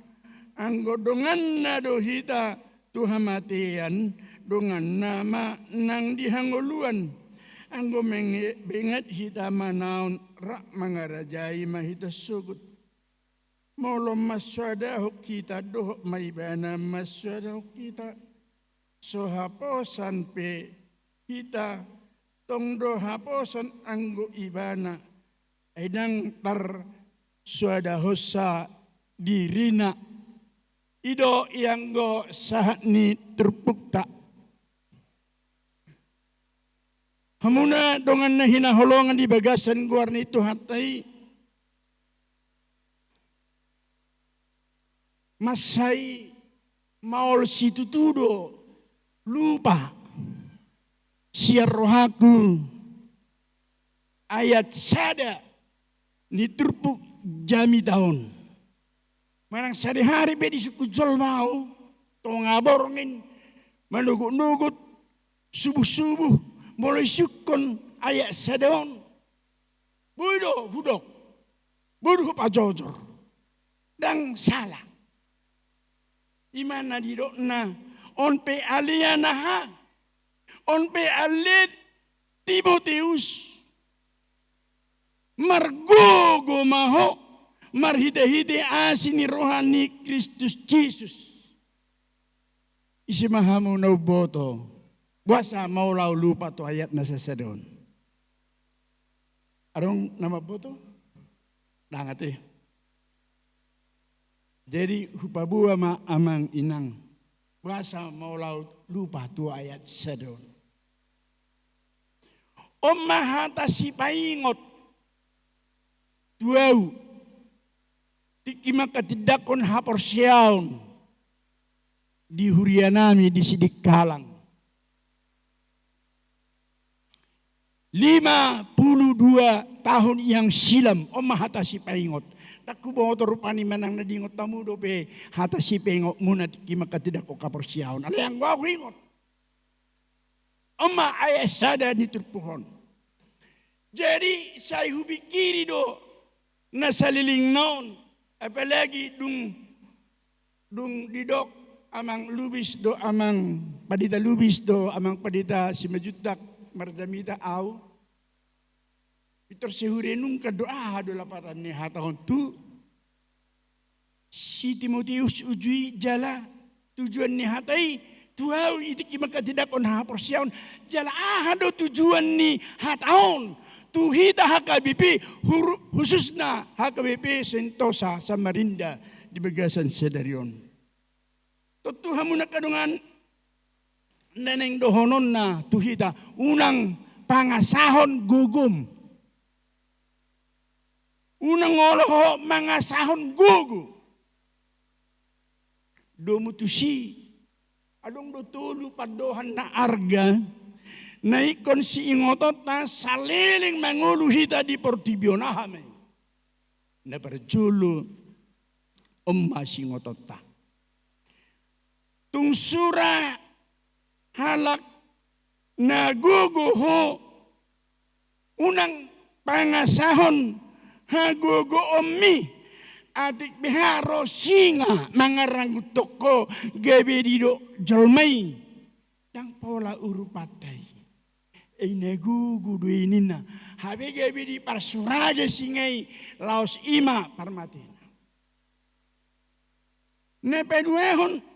anggo dongan na dohita tuhamatian dongan nama nang dihangoluan anggo bengat hita manaon rak mangarajai mahita sugut molo maswada hok kita doh maibana maswada hok kita so haposan pe kita tong do haposan anggo ibana edang tar swada hosa dirina ido yang go sahat ni terpukta hamuna dongan na hinaholongan di bagasan guar nito hatai masai maol situtudo lupa siar rohaku ayat sada ni terpuk jami tahun manang sade hari be di suku jol mau tongaborngin manugut-nugut subuh-subuh mulai sukon ayat sadon budo hudok budo pajojor dang salah imana didokna on pe alianaha on pe alit Timoteus margogo maho marhite-hite asini rohani Kristus Jesus isi mahamu na boto buasa maulau lupa tu ayat nasa sadon. Arong nama boto? Dangate. Jadi hupabua ma amang inang. Buasa maulau lupa tu ayat sadon. Om mahata si paingot. Tuau. Tikima katidakon hapor siaun. Di hurianami di sidik kalang. 52 tahun yang silam om hatasi paingot takku bawa terupani manang nadingot tamu dope hatasi paingot muna kima katidak ko kaporsiaon ala yang gua ingot oma ayah sada di terpuhon jadi saya hubikiri do nasaliling naon apalagi dung didok amang lubis do amang padita lubis do amang padita si majutak marjamita au Peter sehurenung kadoa do lapatan ni hatahon tu si Timoteus ujui jala tujuan ni hatai tuau itu kimaka tidak on hapor siaun jala do tujuan ni hatahon tu hita HKBP khususna HKBP Sentosa Samarinda di Bagasan Sedarion tutu hamuna kadungan neneng dohonon na tuhita unang pangasahon gugum unang oloho mangasahon gugu domutusi adong do tulu padohan na arga naikon si ingotot na saliling mangulu hita di portibionahame. Na berjulu umma si ingotot ta. Tung sura halak naguguho unang pangasahon hagugo ommi atik biharo singa mangarangutok ko gabi dido jolmai yang pola urupatai ay nagugo duinina habi gabi di parsuraja singai laos ima parmatina nepenuehon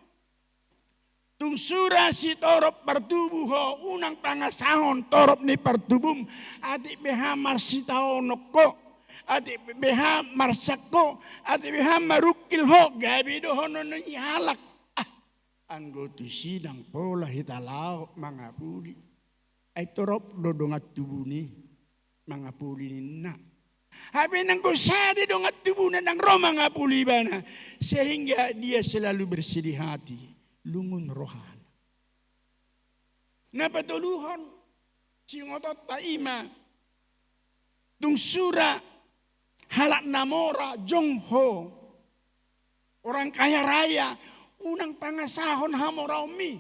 tung sura si torop pertubuh ho unang pangasahon torop ni pertubum adik beha marsitao nokko adik beha marsakko adik beha marukil ho gabi do hono ni halak anggoti sidang pola hitalao mangapuli ay torop dodongat tubuni mangapuli na habi nang kusadi dongat tubuna nang roma ngapuli bana sehingga dia selalu bersedih hati lungun rohan. Napatuluhan si ngotot taima tung sura halak namora jongho orang kaya raya unang pangasahon hamora umi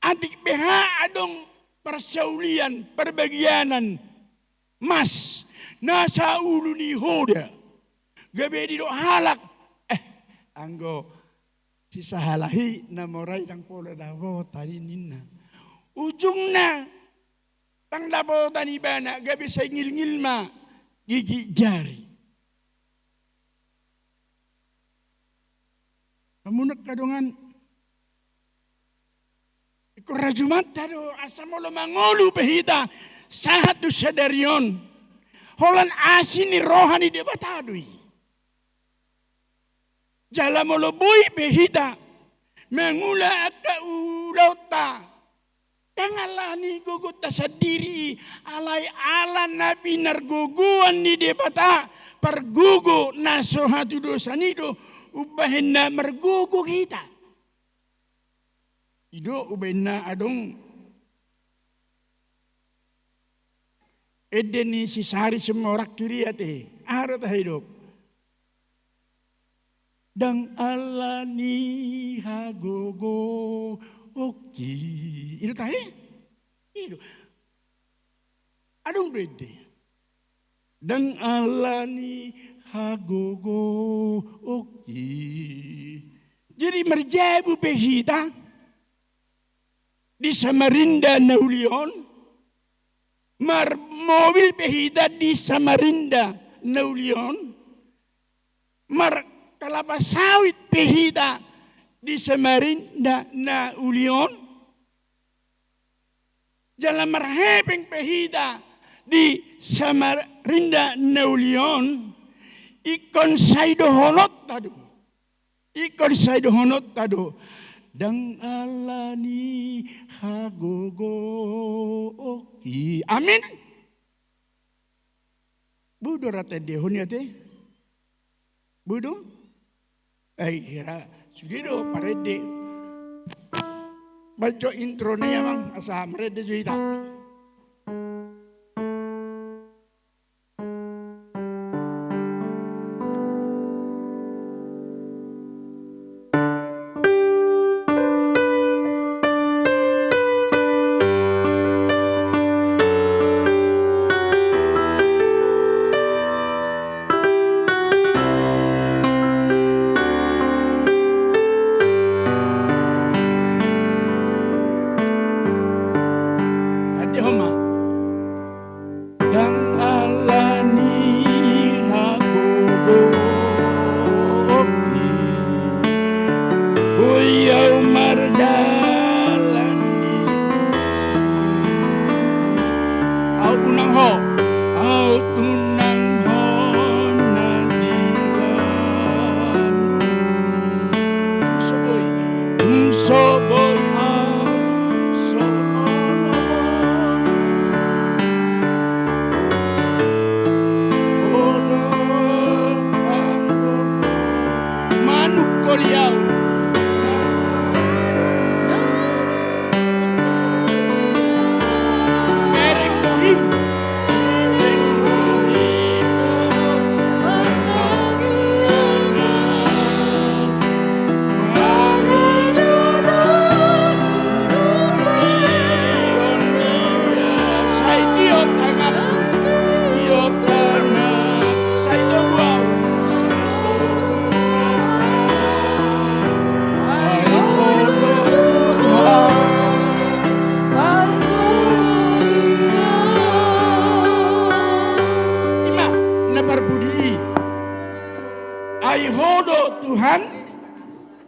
adik beha adong persaulian perbagianan mas nasa ulu ni hoda gabe di do halak anggo si sahalahi na moray ng pola dabo tani nina. Ujung na tang dabo tani bana gabi sa ngil-ngil ma gigi jari. Kamunak kadungan ikurajumat tado asamolo mangolu pehita sahat do sadarion. Holan asin ni rohani debatadui. Jala moloboy behida mengula aka ulauta tangalani gugut sa diri alay alan na pinarguguan ni debata pergugu naso hatu dosa nido ubahin na margugu kita ido ubahin na adong edeni si sari semorak kiri ate arat hidup dang alani hagogo oki itu tahe itu adung bede dang alani hagogo oki jadi merjabu pehita di Samarinda Naulion mobil pehita di Samarinda Naulion kelapa sawit pehita di Samarinda Naulion jalan marhepeng pehita di Samarinda Naulion ikon saido honot tado dang alani hagogo oki amin budo rata dehon ya teh budo hira sugido parede baca intro na yamang asa merede juita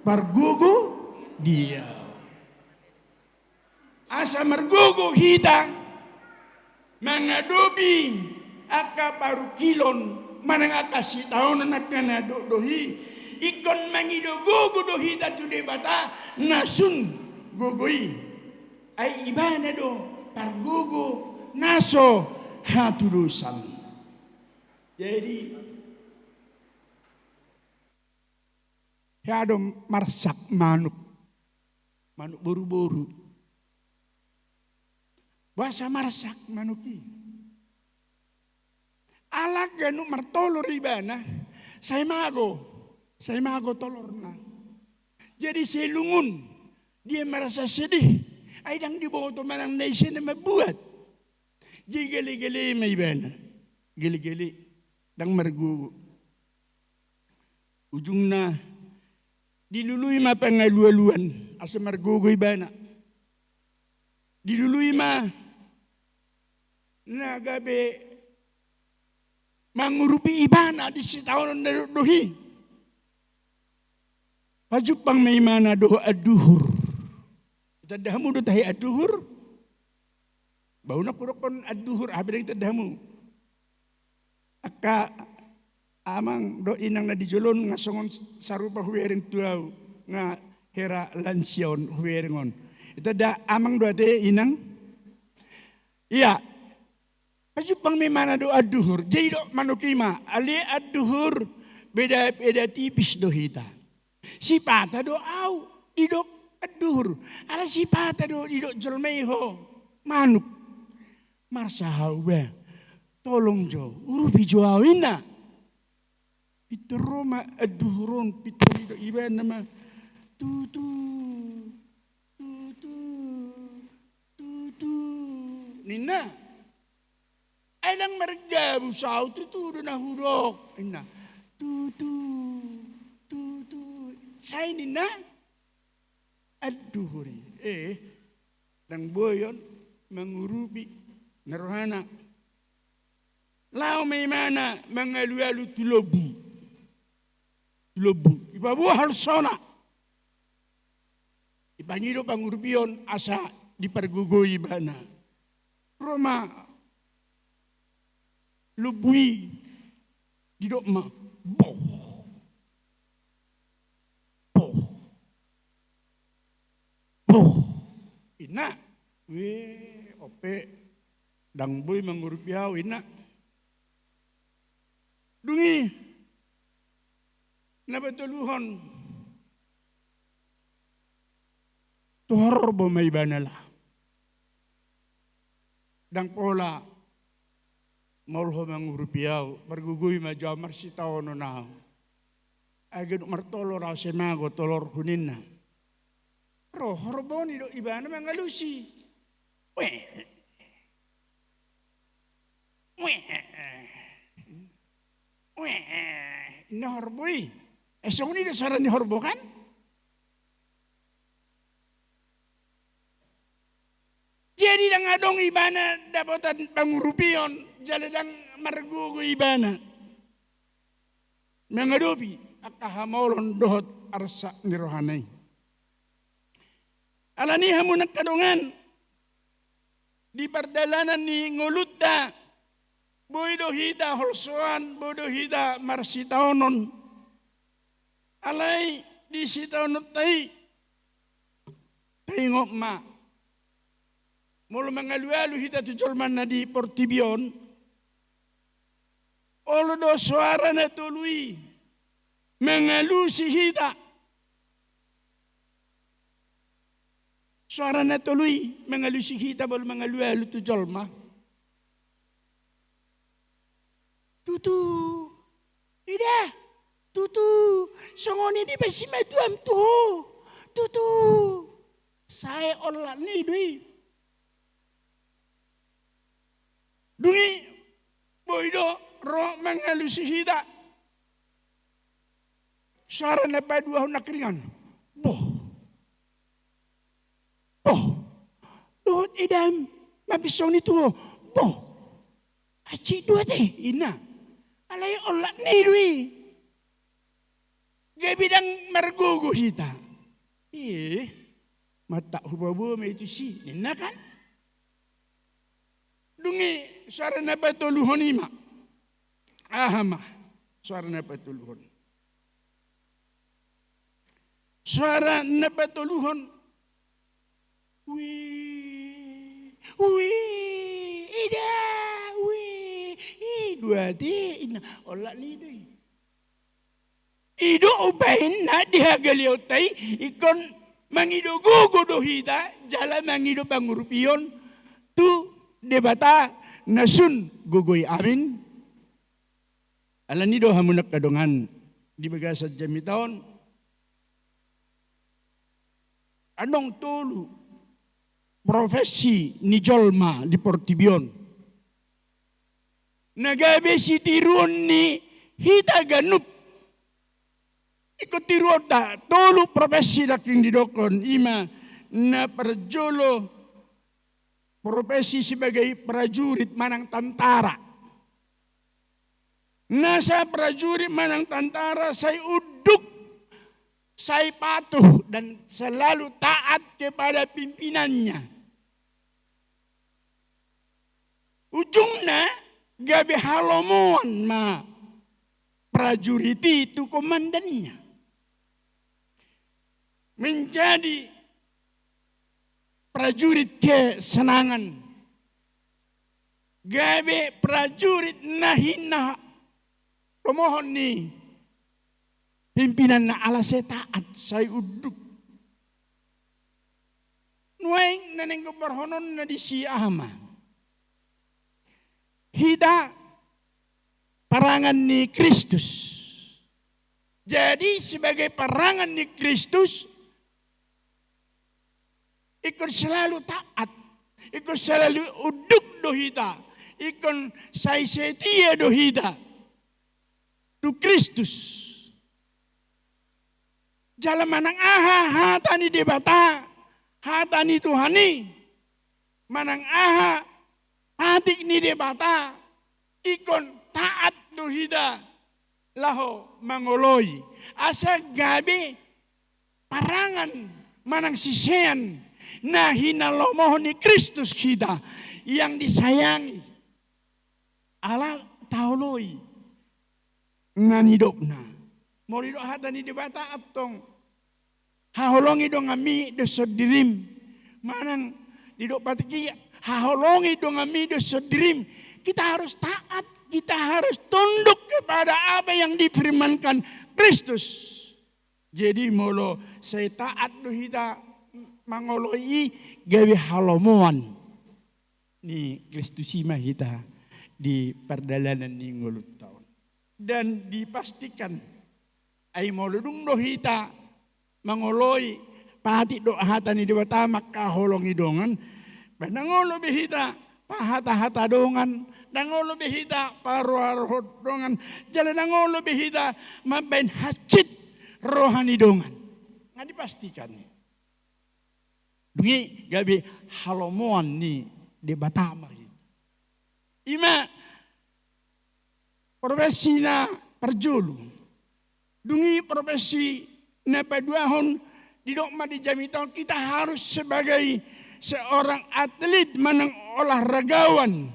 Pargugu dia. Asa margugu hita mangadobi aka parukilon manang akasi taon na dohi ikon mangidogugu dohita tu debata nasun gugui ay ibana do pargugu naso haturusan. Jadi hadom marsak manuk buru-buru. Bahasa marsak manuki. Alak ganu martolor ibana. Saya mago tolorna. Jadi selungun. Dia merasa sedih. Aidang di bawah tu manang naisi na mabuat. Jadi geli-geli may ibana. Geli-geli. Dang margugu. Ujung na. Dilului ma pangalualuan. Asa margugu ibana. Dilului ma. Nagabe mangurupi ibana di sitawon na dohi. Pajupang may mana do aduhur. Itadahamu do tahi aduhur. Bau na kurokon aduhur habis itadahamu. Aka amang do inang na dijolon nga songon sarupa huwering tuaw nga hera lansion huweringon. Itada amang do ate inang. Iya. Pajupang may mana do aduhur. Jadi do manukima. Ali aduhur beda tipis do hita. Si pata do au. Idok aduhur. Ala si pata do idok jolmeho. Manuk. Marsahaw ba. Tolong jo. Urupi jo awina. Pitero ma aduhuron. Pitero idok iba nama. Tutu. Nina. Ailang margabu sao tutudo na hurok. Ina. Tutu. Say nina. Aduhuri. Nang boyon mangurubi narohana. Lao may mana mangalualu tulobu. Ibabu harsona. Ipangido pangurubion asa di pargugoy bana. Roma lubui didok ma boh ina ope dang boy mangurupiaw ina dungi nabatuluhon tuhor bo may banala dang pola Maulho mangurupiaw, pargugoy majamar si taon na. Agad martolor raw si mago tolor hunin na. Pero horbon ido iba na mga lusi. Ina horboy. So ni saran ni horbo kan? Jadi dang adong ibana dapatan pangurupion. Jaladang margugu ibana. Mengadopi akahamolon dohot arsa nirohanay. Alani hamu nagkadungan. Di pardalanan ni ngulutta. Boydo hita holsoan, boydo hita marsitaonon. Alay di sitaonot tay. Tingok ma. Mula mangalualu hita tujolman na di Portibion. Olo do suara na tului mengalu si hita. Suara na tului mengalu si hita bol mengalu tu jolma. Tutu. Ida. Tutu. Songoni di besi matuam tu. Tutu. Saya olah ni dui. Dungi. Boydo. Roh mengalusi hida. Suara na padua nakringan. Boh. Dohot idam. Mapisong nito. Boh. Aci dua teh. Ina. Alay olat ni dui. Gabidang margugo hita. Mata hubabu may itu si. Nina kan? Dungi suara na patuluhon ima. Ahama. Suara na patuluhon. Suara na patuluhon. Ida. Dua di ina. Olak ni doy. Ido upahin na dihagaliw tay. Ikon mangido gugo dohita. Jala mangido pangurupiyon. Tu debata nasun gugoy amin. Alam nido hamunak kadongan di bagasad jami taon. Anong tulu profesi ni Jolma di Portibion. Nagabe si tiruon ni hita ganup. Ikut tiruon ta tulu profesi daking didokon ima na perjolo profesi sebagai prajurit manang tentara. Nasa prajurit manang tentara saya uduk, saya patuh dan selalu taat kepada pimpinannya. Ujungnya gabi halomuan ma prajurit itu komandannya. Menjadi prajurit kesenangan. Gabe prajurit nahina pemohon ni pimpinan na ala saya taat saya uduk. Nueng naneng keperhonon na di si ahama. Hida parangan ni Kristus. Jadi sebagai parangan ni Kristus ikon selalu taat, ikon selalu uduk dohita, ikon saya setia dohita. Tu Kristus. Jalan manang aha hatani debata, hatani Tuhani, manang aha hatik ni debata, ikon taat dohita, laho mangoloi. Asa gabi parangan manang sisean na hinalomohon ni Kristus kita yang disayangi. Ala tauloi. Nganidok na. Morido hatani debata atong haholongi dong ami dosa dirim. Manang didok patiki haholongi dong ami dosa dirim. Kita harus taat, kita harus tunduk kepada apa yang difirmankan Kristus. Jadi molo saya taat dohita mangoloi gawe halomoan ni Kristus ima hita di perdalanan ni ngulut tahun. Dan dipastikan ay moludung dohita mangoloi pati do hatani dewata makaholong idongan banangolo behita pahata-hata dongan nangolo behita paruarhot dongan jalan nangolo behita mabain hacit rohani dongan ngan dipastikan dungi gabi halomoan ni debatama ima profesi na perjulu. Dungi profesi na paduahon di dokma di Jamitau kita harus sebagai seorang atlet manang olahragawan.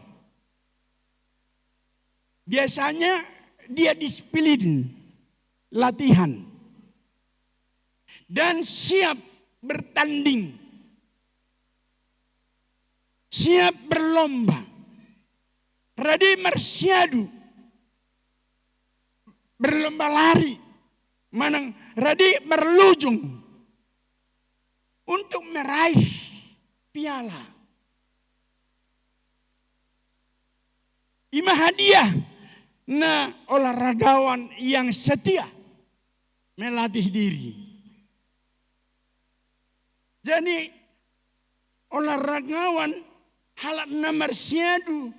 Biasanya dia disiplin latihan dan siap bertanding. Siap berlomba. Radi marsiadu. Berlomba lari, manang radi berlujung untuk meraih piala. Ima hadiah na olahragawan yang setia melatih diri. Jadi olahragawan halat na marsiadu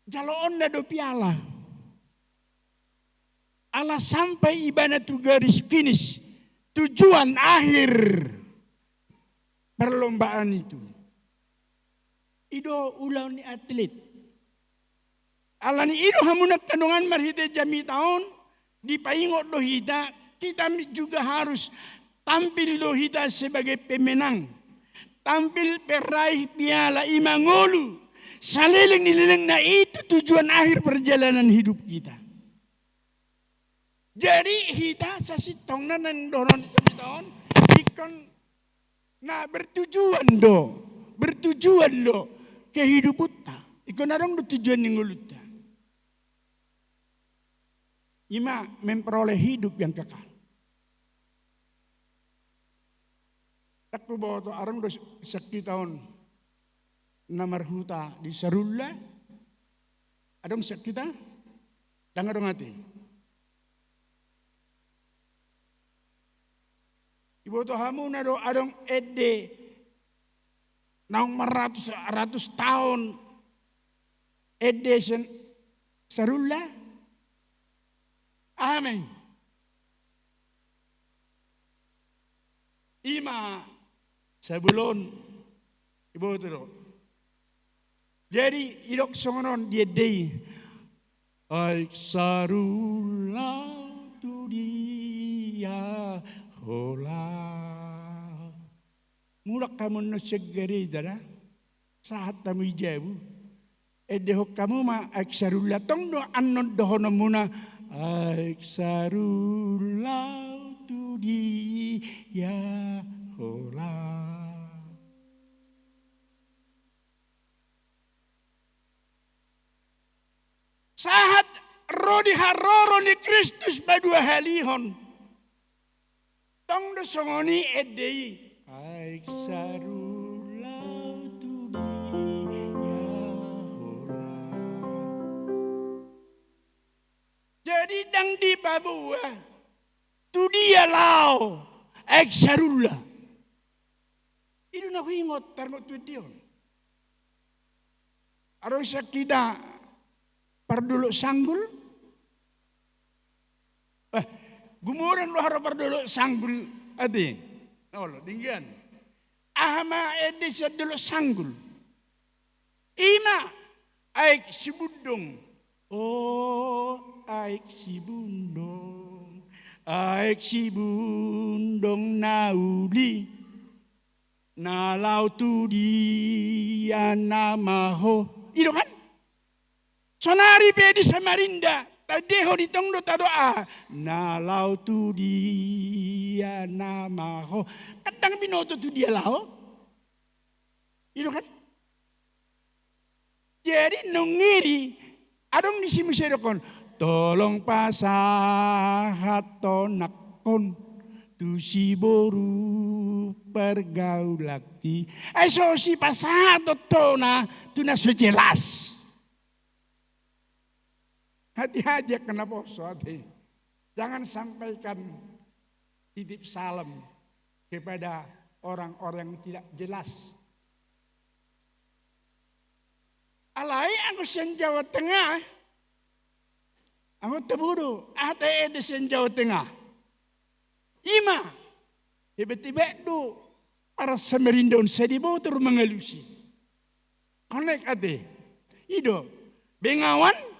jaloon na do piala. Allah sampai ibadah tu garis finish. Tujuan akhir perlombaan itu. Ido ulau ni atlet. Allah ni ido hamunak tanungan marhite jami taon. Di paingot dohita kita juga harus tampil do kita sebagai pemenang. Tampil peraih piala Imangolu. Saliling-nililing na itu tujuan akhir perjalanan hidup kita. Jadi kita sasitong na nandoron kami tahun ikon na bertujuan lo kehidupan ta. Ikon na dong tujuan yang ngulut ta. Ima memperoleh hidup yang kekal. Aku bawa tu orang do sakti tahun namar huta di Sarulla. Adong sakti ta? Dang adong hati. Ibu tu hamu na do adong ede naung ratus tahun ede Sarulla. Amin. Ima sebelum ibu tu do. Jadi idok songonon dia dei. Ai Sarulla tu dia hola. Murak kamu no segeri dara. Saat tamu ijabu. Edehok kamu ma ai Sarulla tong do anon dohono muna. Ai Sarulla tu dia hola. Saat rodi haroro ni Kristus badua halihon. Tong do songoni edei. Ai Sarulla tu dia hola. Jadi dang di Papua. Tu dia lao. Ai Sarulla. Itu nak ingot tarngot tu dion. Harus kita parduluk sanggul. Gumuran lo harap parduluk sanggul adi. Allah dinggan. Ahma edi saduluk sanggul. Ima aik si bundong. Oh aik si bundong. Aik si bundong nauli. Nalau tu dia namaho. Itu kan? Sonari pedi Samarinda. Tadeho di tongdo tadoa. Nalau tu dia namaho. Kadang binoto tu dia lao. Itu kan? Jadi nungiri. Adong di simu sedokon. Tolong pasahat tonakon. Tu si boru pergaulakti. So si pasahat tona. Tu na so jelas. Hati-hati kena poso hati. Jangan sampaikan titip salam kepada orang-orang yang tidak jelas. Alai aku sen Jawa Tengah. Aku tebudu. Ate de sen Jawa Tengah. Ima. Tiba-tiba tu para Samarindon sedibo tur mengelusi. Konek ate. Ido. Bengawan.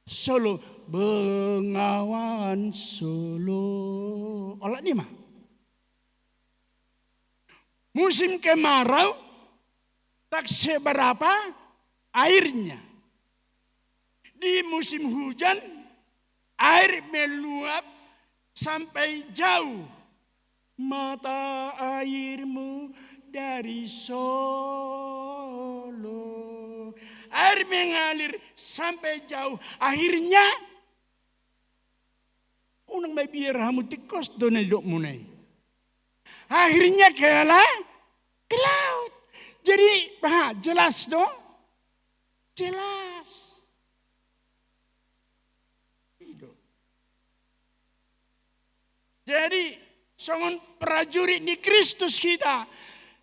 Solo Bengawan Solo. Olah ni mah. Musim kemarau tak seberapa airnya. Di musim hujan air meluap sampai jauh. Mata airmu dari Solo. Air mengalir sampai jauh. Akhirnya unang may biar hamu tikos doon na dok munay. Akhirnya ke laut. Jadi jelas dong? Jelas. Jadi songon prajurit ni Kristus kita.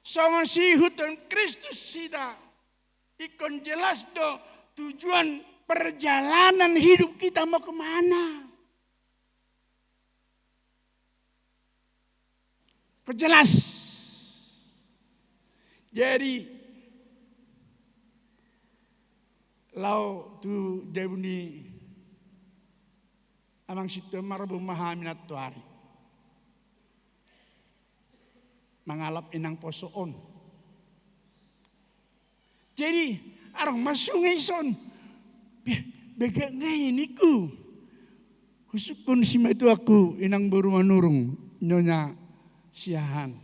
Songon sihut dan Kristus kita. Ikon jelas do tujuan perjalanan hidup kita mau kemana. Perjelas. Jadi lau tu debuni amang situ marabu mahaminat tuari. mangalap inang posoon. Jadi arang masungay son. Bega ngayon iku. Husukon si matu aku inang baru manurung nyonya siahan.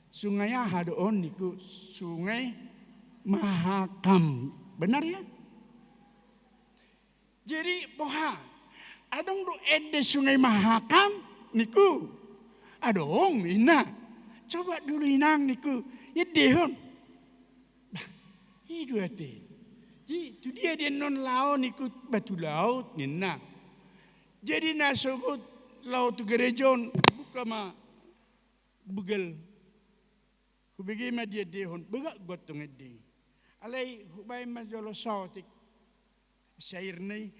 Sungai aha doon niku sungai Mahakam. Benar ya? Jadi poha adong do ede sungai Mahakam niku. Adong ina. Coba dulu inang niku. Ya dehon. Bah, itu ate. Jadi itu dia non laut niku batu laut nina. Jadi nasugut laut gerejon buka ma bugel. Hubigi ma dia dehon bega gotong ede. Alai hubay ma jolo sautik. Syair ni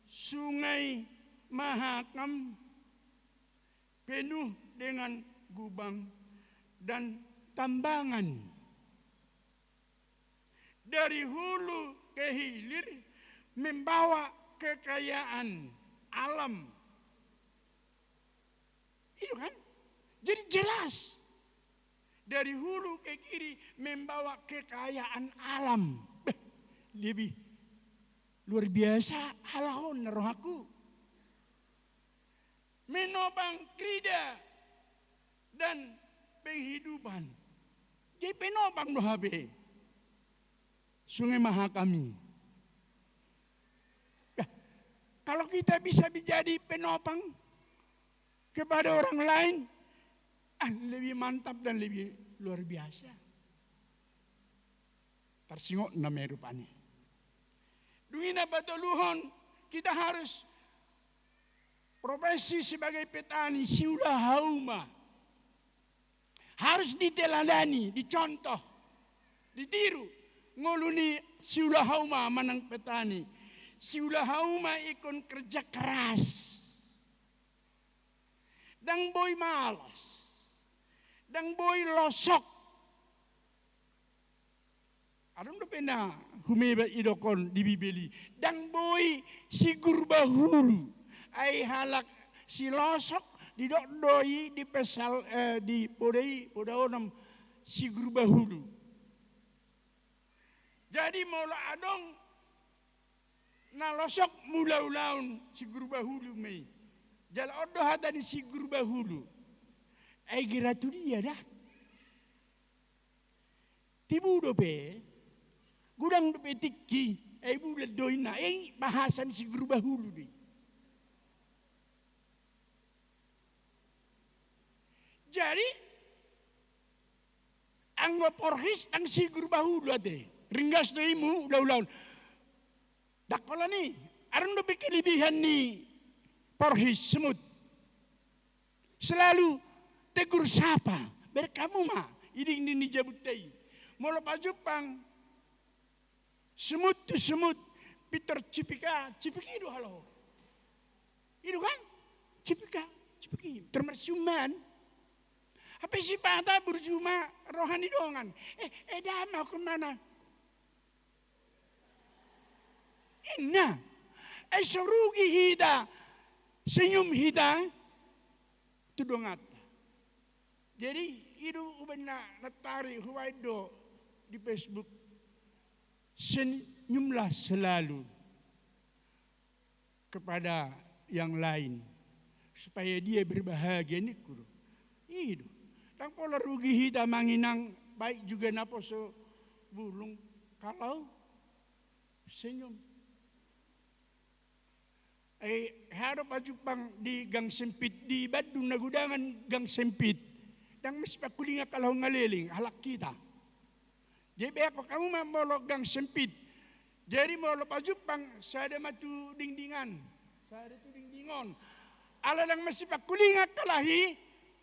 sungai Mahakam penuh dengan gubang dan tambangan. Dari hulu ke hilir membawa kekayaan alam. Itu kan? Jadi jelas. Dari hulu ke kiri membawa kekayaan alam. Lebih luar biasa halahon naroh aku. Menopang krida dan penghidupan. Jadi penopang doh habe. Sungai Mahakami. Kalau kita bisa menjadi penopang kepada orang lain, lebih mantap dan lebih luar biasa. Tarsingok na merupani. Dungina batuluhon, kita harus profesi sebagai petani siulah hauma. Harus diteladani, dicontoh, ditiru. Ngoluni siulah hauma manang petani. Siulah hauma ikon kerja keras. Dang boy malas. Dang boy losok. Adong do pena humeba idokon di bibeli. Dang boy sigur bahulu. Ai halak si losok didok-doi di pesal di podai podaonam sigur bahulu. Jadi mula adong na losok mula-ulaun sigur bahulu mei. Jala odo hata di sigur bahulu. Ai gira tu dia dah. Tibu dope, gudang dope tikki, ai bulat doina, ai bahasan sigur bahulu di. Jadi anggo porhis ang sigur bahulu ate. Ringgas doimu ulah-ulah. Dakola ni, arang dope kelebihan ni porhis semut. Selalu tegur sapa, berkamu mah, ini jabutai. Mula pajupang semut tu semut, Peter cipika itu halo. Itu kan? Cipika, termersuman. Apa si patah berjuma rohani dongan. Dama ke mana? Inna, surugi hida, senyum hida, itu dongat. Jadi itu ubena natari huwaido di Facebook. Senyumlah selalu kepada yang lain supaya dia berbahagia ni kudu. Itu. Tang pola rugi hida manginang baik juga napo so bulung kalau senyum. Harap ajupang di gang sempit di Badung nagudangan gang sempit. Dang mas pakulinga kalau ngaliling halak kita. Jadi ako kamu mamolok gang sempit. Jadi mau pajupang sada matu dingdingan. Sada tu dingdingon. Ala lang masih pakulinga kalahi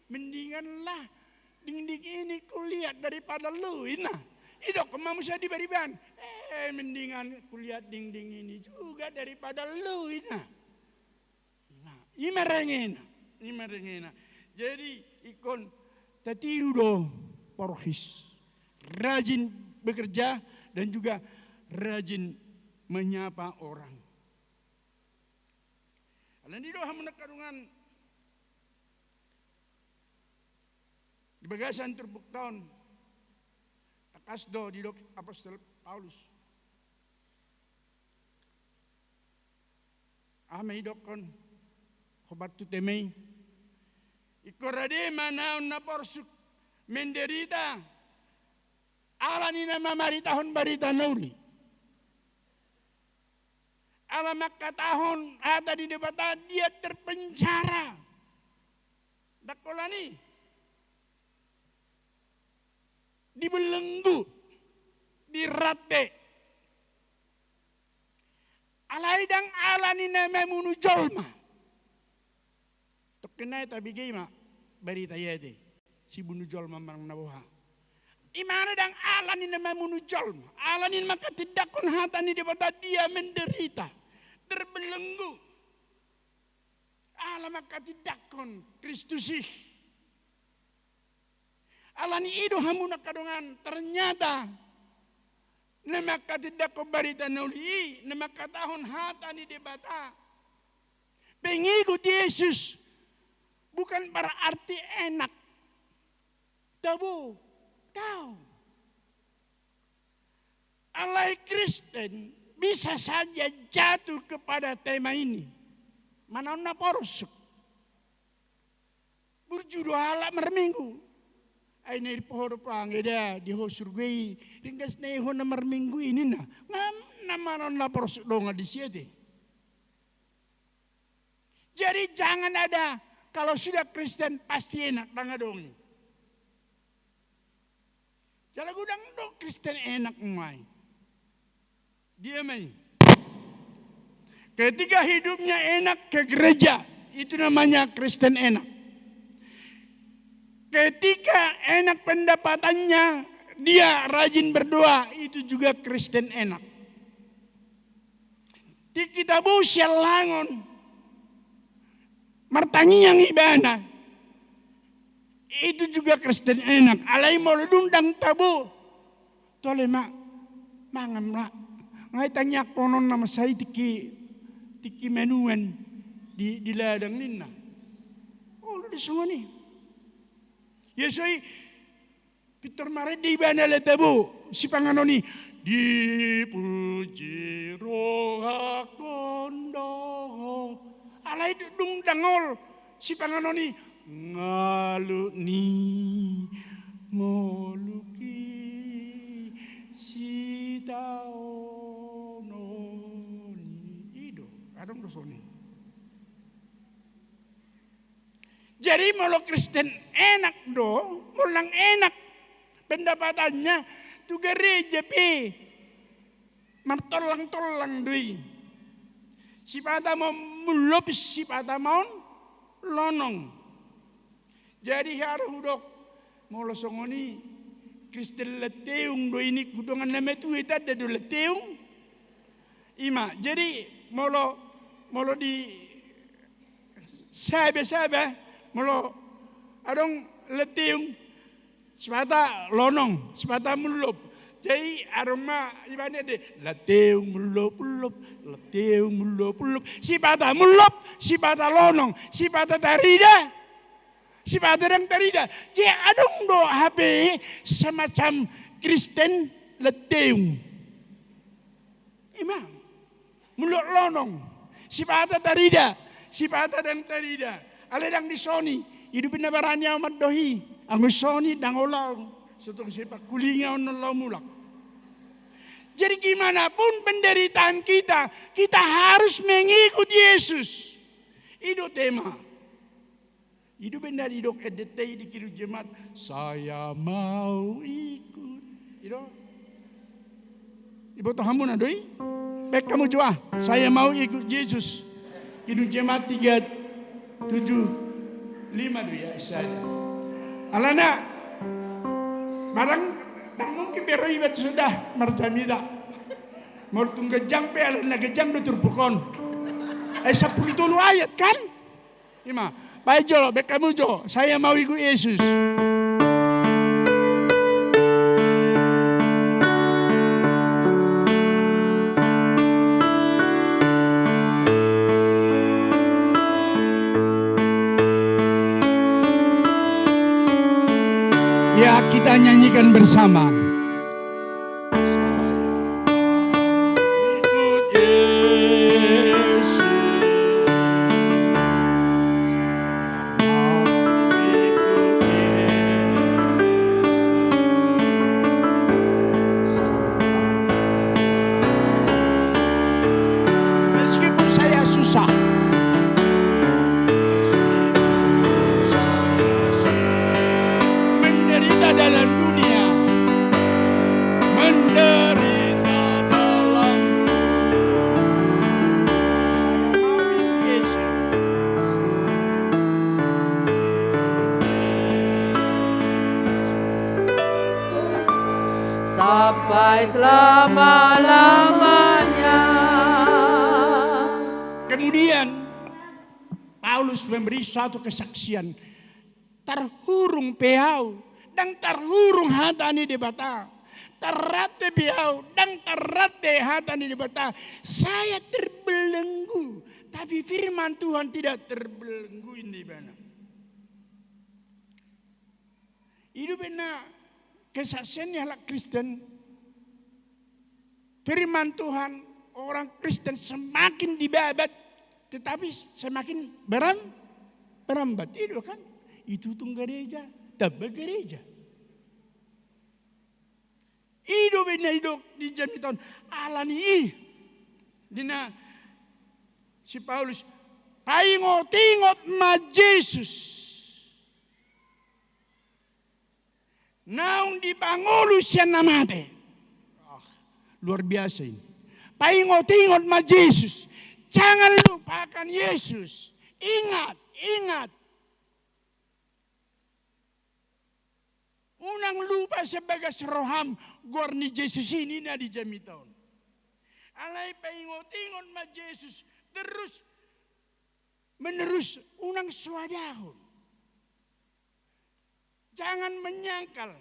mendinganlah dingding ini kulihat daripada lu ina. Idok kamu saya diberiban. Mendingan kulihat dingding ini juga daripada lu ina. Imarengena. Jadi ikon tatiru do porhis. Rajin bekerja dan juga rajin menyapa orang. Alan di doha menekarungan bagasan terbuktaon takasdo di dok apostol Paulus. Amay dokon kobat tu temay. Ikorade manaon na porsuk menderita. Alani na mamaritahon barita nauli. Alamak katahon ada di debata dia terpenjara. Dakolani dibelenggu, dirate. Alaidang alani na memunu jolma. Tokenay tabigay ma barita yede si bunu jolma mang nabuha. Imana dang alani na memunu jolma. Alani makatidakon hatani debata dia menderita. Terbelenggu. Allah makatidakon Kristusi. Alani ido hamuna kadongan ternyata namakatidakon barita nauli, namakatahon hatani debata. Pengikut Yesus bukan berarti enak. Tahu. Alai Kristen bisa saja jatuh kepada tema ini. Mana na porosuk. Berjudul halak merminggu. Ini pohon pangeda di hosurgui. Ringkas neho na merminggu ini na. Nama na porosuk donga di siete. Jadi jangan ada kalau sudah Kristen pasti enak tangadongi. Jalan gudang dong Kristen enak mai. Dia main. Ketika hidupnya enak ke gereja, itu namanya Kristen enak. Ketika enak pendapatannya, dia rajin berdoa, itu juga Kristen enak. Di kita busial langon, martangi yang ibadah, itu juga Kristen enak. Alai mau dundang tabu, tole mak, mangan mak. Ngai tanya konon nama saya tiki menuan di ladang nina. Oh lu di semua nih. Yesoi Peter Mare di bana le tabu si panganoni dipuji roha kondo. Alai dung dangol si panganoni ngalu ni ngoluki si tao. Adong dosoni. Jadi kalau Kristen enak do, mulang enak pendapatannya tu gereja pi martolang-tolang dui. Si pada mau mulop, si pada mau lonong. Jadi harus dok mau losongoni Kristen leteung do ini kudongan nama tu itu ada do leteung. Ima jadi molo di sabe molo adong letiung sepata lonong sepata mulop jadi aroma ibane de letiung mulop letiung mulop sepata mulop sepata lonong sepata tarida sepata yang tarida jadi adong do HP semacam Kristen letiung imam muluk lonong, sipata tarida, sipata dan tarida. Aledang di Sony, hidupin na baranya amat dohi. Ang Sony dang ulang, sutong sepak kulinga ulang mulak. Jadi gimana pun penderitaan kita harus mengikut Yesus. Itu tema. Hidupin dari dok edetei di kiru jemaat, saya mau ikut. Itu. Ibu tahamu na doi? Baik kamu coba, saya mau ikut Yesus. Hidup jemaat 375 dulu ya istilahnya. Alana, barang tak mungkin beribet sudah marjamida. Mau tunggu gejang pe alana gejang do turbukon. 10 ayat kan? Ima, baik jolo, baik kamu jo, saya mau ikut Yesus. kita nyanyikan bersama. Ikut Yesus. Ikut Yesus. Meskipun saya susah, menderita dalam dunia, menderita dalam dunia, saya mau ikut Yesus. Sampai selama-lamanya. Kemudian Paulus memberi suatu kesaksian. Terhurung peau dan terhurung hatani di bata. Terrate peau dan terrate hatani di bata. Saya terbelenggu, tapi firman Tuhan tidak terbelenggu ini benar. Itu benar kesaksiannya anak Kristen. Firman Tuhan orang Kristen semakin dibabat, tetapi semakin berambat. Itu kan, itu tung gereja, tabah gereja. Itu benar hidup di jamitan alani. Dina si Paulus, paingot-ingot ma Yesus. Naung di pangulu siya namate. Luar biasa ini. Paingot-ingot ma Yesus. Jangan lupakan Yesus. Ingat, ingat. Unang lupa sebagai seroham gorni Yesus ini na di jamiton. Alay paingot-ingot ma Yesus. Terus menerus unang swadahon. Jangan menyangkal.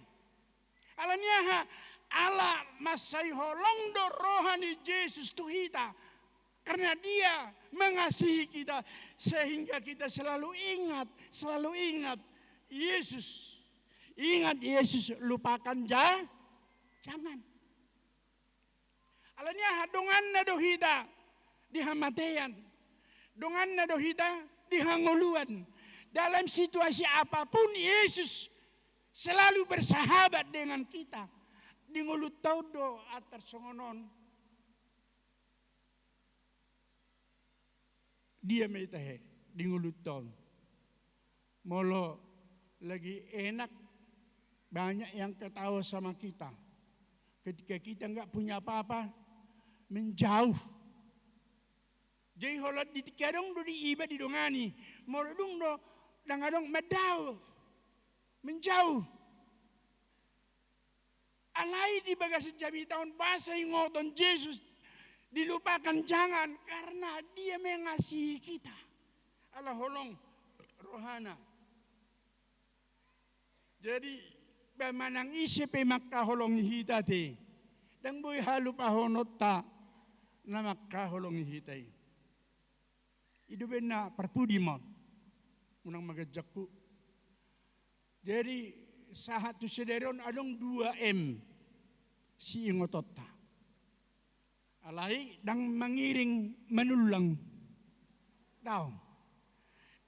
Alanya Allah masai holong do rohani Yesus tuhita. Karena dia mengasihi kita. Sehingga kita selalu ingat Yesus. Ingat Yesus, lupakan jangan. Alanya dongan na dohita di hamatean. Dongan na dohita di hanguluan. Dalam situasi apapun Yesus selalu bersahabat dengan kita. Di ngulut taudo atar songonon. Dia metahe di ngulut taun. Molo lagi enak, banyak yang ketawa sama kita. Ketika kita enggak punya apa-apa, menjauh. Jadi holat di tikadong do di iba di dongani. Molo dong do dangadong medau. Menjauh. Alai di bagasi jami tahun bahasa ngoton Yesus dilupakan jangan karena dia mengasihi kita. Allah holong rohana. Jadi pemanang isi pemakka holong hita te. Dan boy halu pahonot ta na makka holong hita. Itu benar perpudi mo. Unang magajakku. Jadi sahat tu sederon adong 2M si ingotota. Alai dang mengiring menulang. Tahu.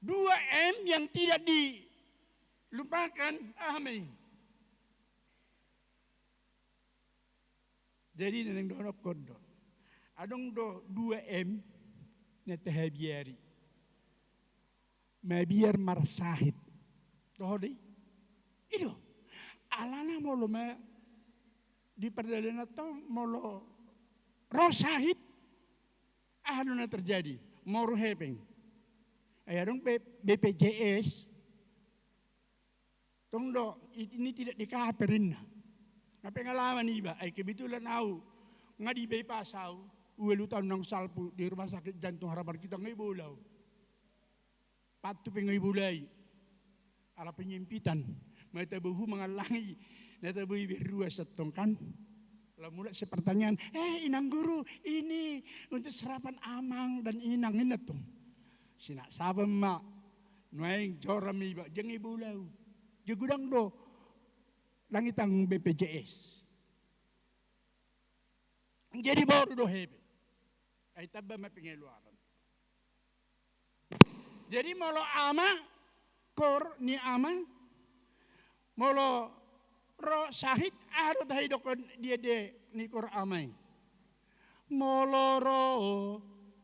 2M yang tidak dilupakan. Amin. Jadi nang donok kondo. Adong 2M na tahabiari. Mabiar marsahit. Tohodi. Itu. Alana molo di perjalanan atau molo rosahit. Ano na terjadi? Moro hepeng. Ay adong BPJS. Tungdo ini tidak dikaperin na. Nga pengalaman iba ay kebetulan au nga di bypassau uwelutan ng salpo di rumah sakit jantung harapan kita ngay bulaw. Patu pengay bulay. Ala penyempitan. Matabuhu mga langi. Natabuhi berua setongkan. Lalu mulai pertanyaan, inang guru ini untuk sarapan amang dan inang inatong. Sinak sabam mak. Nuaing joram iba. Jeng ibu lau. Jegudang do. langitang BPJS. Jadi baru do hebe. Ay tabba mapingeluaran. Jadi molo ama kor ni ama molo ro sahit aro dahi dokon dia de ni kor amai. Molo ro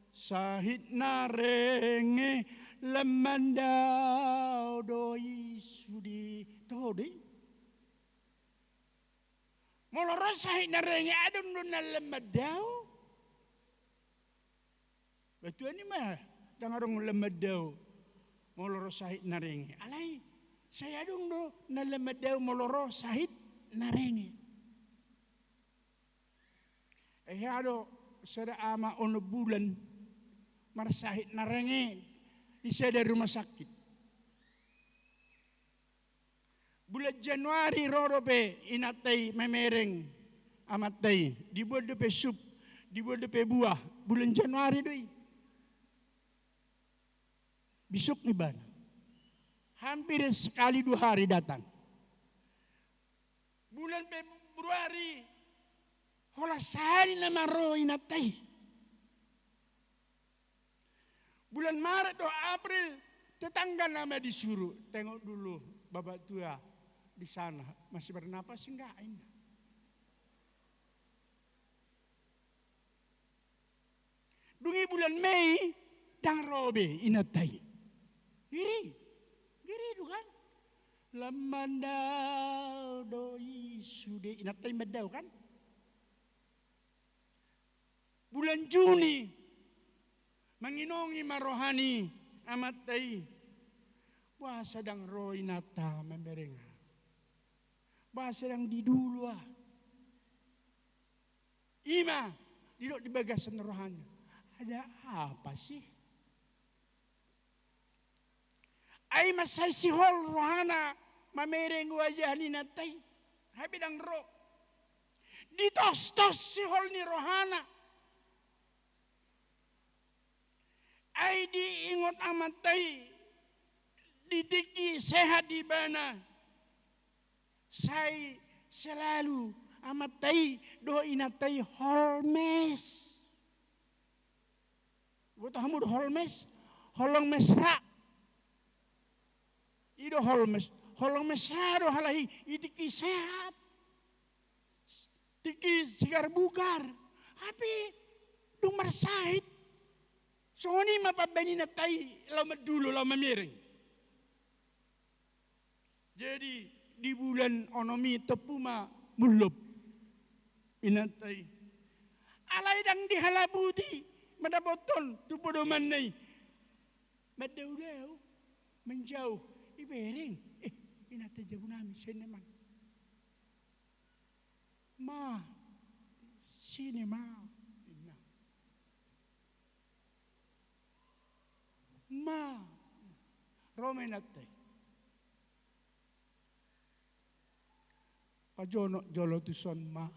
sahit narenge lemandau doi sudi todi. Molo ro sahit narenge adun na lemandau. Betul ni mah dangarong lemandau molo ro sahit narenge. Alai saya dong do na lemandau molo ro sahit narenge. Ado sada ama ono bulan marsahit narenge di sada rumah sakit. Bulan Januari rorope inatay memereng amatay dibuat depe sup dibuat depe buah bulan Januari doi. Besok nih bana. Hampir sekali 2 hari datang. Bulan Februari hola sahali na maro inatay. Bulan Maret do April tetangga nama disuruh tengok dulu bapak tua di sana masih bernapas enggak ini. Dungi bulan Mei dang robe inatay. Giri itu kan. Lamandau doi sude inatay madau kan. Bulan Juni manginongi marohani amatay. Wah sedang roy nata memereng. Wah sedang di dulu ah. Ima didok di bagasan rohani. Ada apa sih? Ay masay si hol rohana mamereng wajah ni natay. Hay bidang ro. Ditos-tos si hol ni rohana. Ay diingot amatay. Ditiki sehat di bana. Say selalu amatay do inatay holmes. Buto hamud holmes. Holong mesra. Ido holmes, holong mesado halahi, itiki sehat, tiki sigar bugar, tapi dumar sahit, soni mapabani na tay, lama dulu lama miring. Jadi di bulan onomi tepuma mulub, inatay, alay dang dihalabuti, madaboton, tupodoman nay, madaw-daw, menjauh. Ibering, inata jago namin siya naman. Ma, sinema, ma, Rome natin. Pajono jolo tuson ma.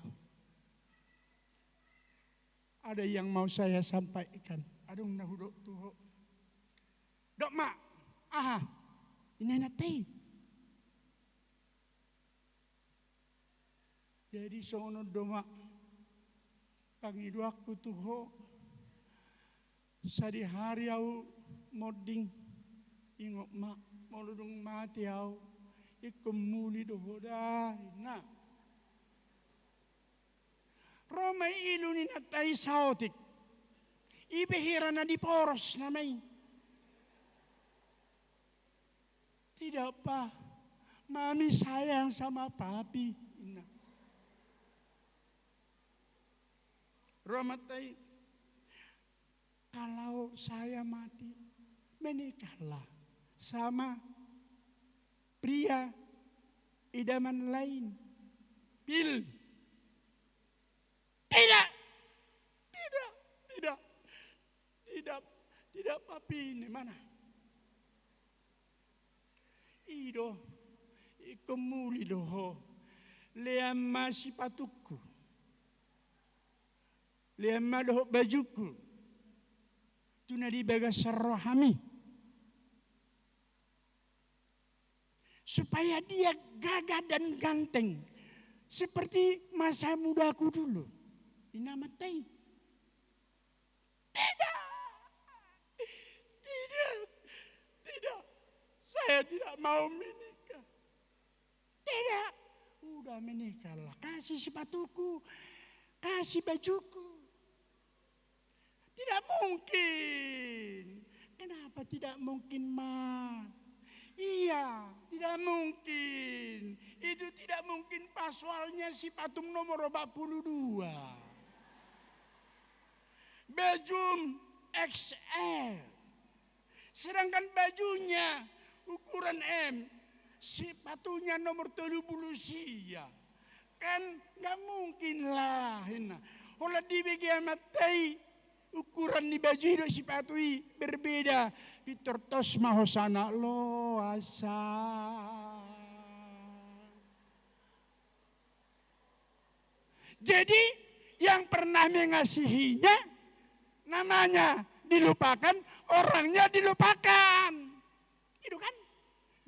Ada yang mau saya sampaikan. Adong nahudok tuho. Dok ma, aha. Ini natay. Jadi sono doma pangiduak ko tuho sa di hari au moding ingok ma moludong mati au ikumuli dohoda na Romay ilo ni natay saotik ibihira na di poros na may. Tidak pa, mami sayang sama papi. Romatay, kalau saya mati, menikahlah sama pria idaman lain. Pil. Tidak papi ini mana? Ido, ikumuli doho, leama si patuku, leama doho bajuku, tuna di bagas rohami. supaya dia gagah dan ganteng seperti masa mudaku dulu. Inamatay. Tidak. Tidak. Saya tidak mau menikah. Tidak. Udah menikahlah. Kasih sepatuku. Kasih bajuku. Tidak mungkin. Kenapa tidak mungkin, Ma? Iya, tidak mungkin. Itu tidak mungkin pasalnya si patung nomor 42. Baju XL. Sedangkan bajunya ukuran M. Sepatunya nomor 30 sia. Kan gak mungkin lah. Olah di bagian matai ukuran di baju itu sepatu berbeda. Pitortos mahosana lo asa. Jadi yang pernah mengasihinya namanya dilupakan, orangnya dilupakan. Itu kan.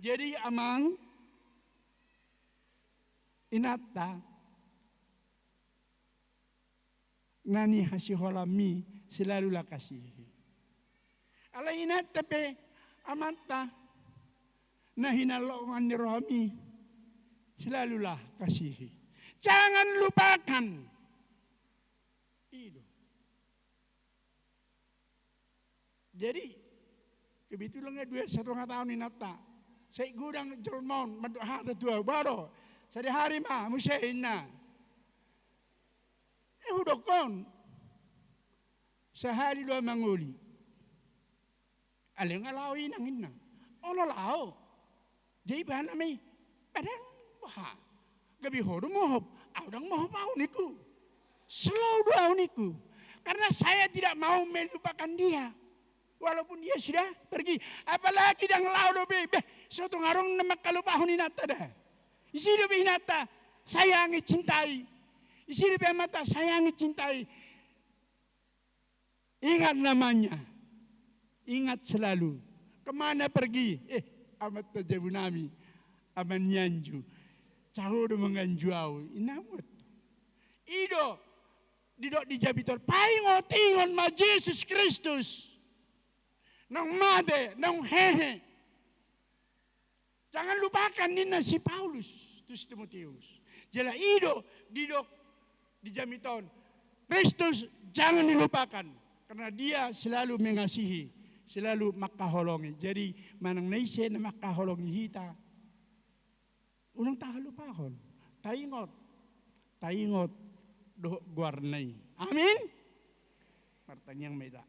Jadi amang inata nani hasiholami selalulah kasihi. Ala inat tapi amata nahinalongan ni rohami selalulah kasihi. Jangan lupakan. Itu. Jadi kebetulan 2,5 tahun inata. Saya gudang jelmon maduk hata tua baru. Sadi hari mah musyina. Hudokon. Sehari 2 manguli. Aling alawi nang ina. Ono lao. Jadi bahan nami. Padang wah. Gabi hodo mohop. Audang mohop au niku. Slow down niku. Karena saya tidak mau melupakan dia. Walaupun dia sudah pergi. Apalagi dang lao do bebe. Suatu ngarong nama kalupahon inata dah. Isi do inata. Sayangi cintai. Isi do mata sayangi cintai. Ingat namanya. Ingat selalu. Kemana pergi? Amat tajabunami. Aman nyanju. Caho do menganjuau. Inamut. Ido. Didok di jabitor. Paingo tingon ma Yesus Kristus. Nang made, nang hehe. Jangan lupakan nina si Paulus, tus Timotius. Jela ido, didok di jamiton. Kristus jangan dilupakan. Karena dia selalu mengasihi, selalu makaholongi. Jadi manang naise na makaholongi hita. Unang tahalupahon. Taingot, do guarnay. Amin? Pertanyaan meda.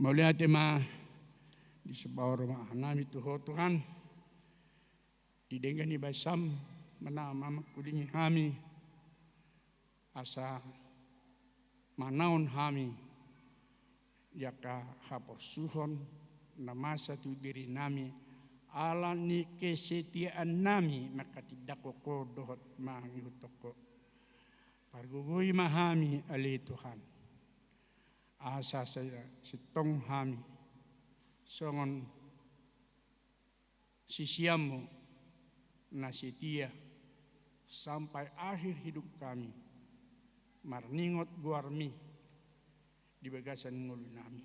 Maulihat ma di sebuah rumah nami Tuhan didengani basam menama kulingi kami asa manaon kami jaka hapor suhon nama satu diri nami ala ni kesetiaan nami maka tidak koko dohot mangihutoko pargugui mahami ali Tuhan. Asa saya sitong hami songon sisiamu na setia sampai akhir hidup kami marningot guarmi di bagasan ngulu nami.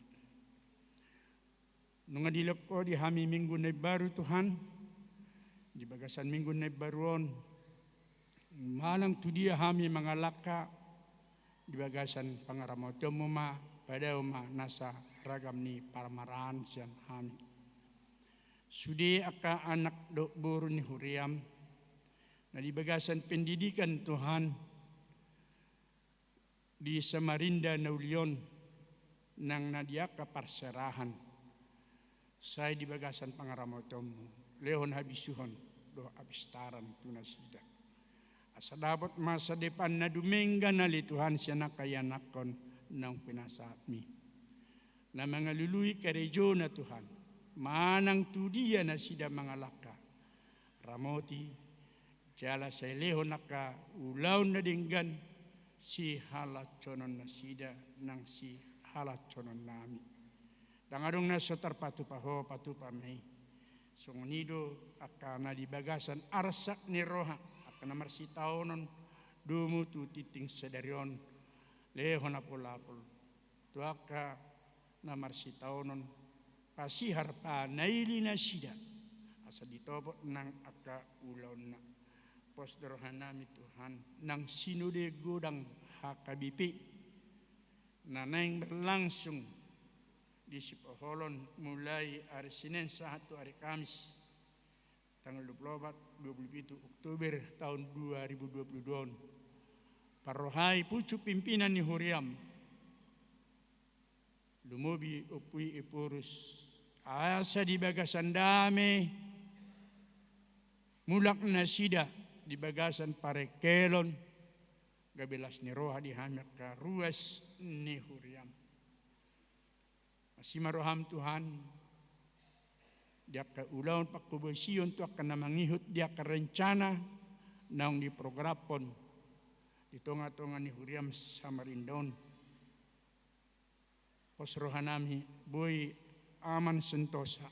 Nungadilok ko di hami minggu na baru Tuhan di bagasan minggu na baruon malang tu dia hami mangalaka di bagasan pangaramotomo ma pada nasa ragam ni parmarahan sian hami. Sudi aka anak dok buru ni huriam na di bagasan pendidikan Tuhan di Samarinda Naulion nang nadiaka parserahan. Saya di bagasan pangaramotomo lehon habisuhon do abistaran tunasida. Asa dapat masa depan na dumengga nali Tuhan siya nakayanakon ng pinasami. Na mga luluy karejo na Tuhan. Manang tudiya na sida mga laka. Ramoti, jala sa ileho naka ulaw na dinggan si halatsonon na sida ng si halatsonon nami. Dangadong na sa tarpatupaho patupamay. Sungunido akana di bagasan arsak ni roha akana marsitaonon dumutu titing sedarion leho na pulapul. Tuaka na marsitaonon pasihar pa naili na sida asa ditobot ng aka ulaw na. Posdorohan namin Tuhan ng sinude godang hakabipi na naing berlangsung di Sipoholon mulai hari Senin satu hari Kamis tanggal 27 Oktober tahun 2022. Parohai pucuk pimpinan ni Huriam lumubi upui ipurus asa di bagasan dame mulak nasida di bagasan parekelon gabelas ni roha di hamek ka ruas ni Huriam. Masih maroham Tuhan, dia ke ulaun pakubasiyon tu akan namangihut dia ke rencana naung di prograpon di tonga-tonga ni Huriam Samarindon. Posrohanami boy aman sentosa.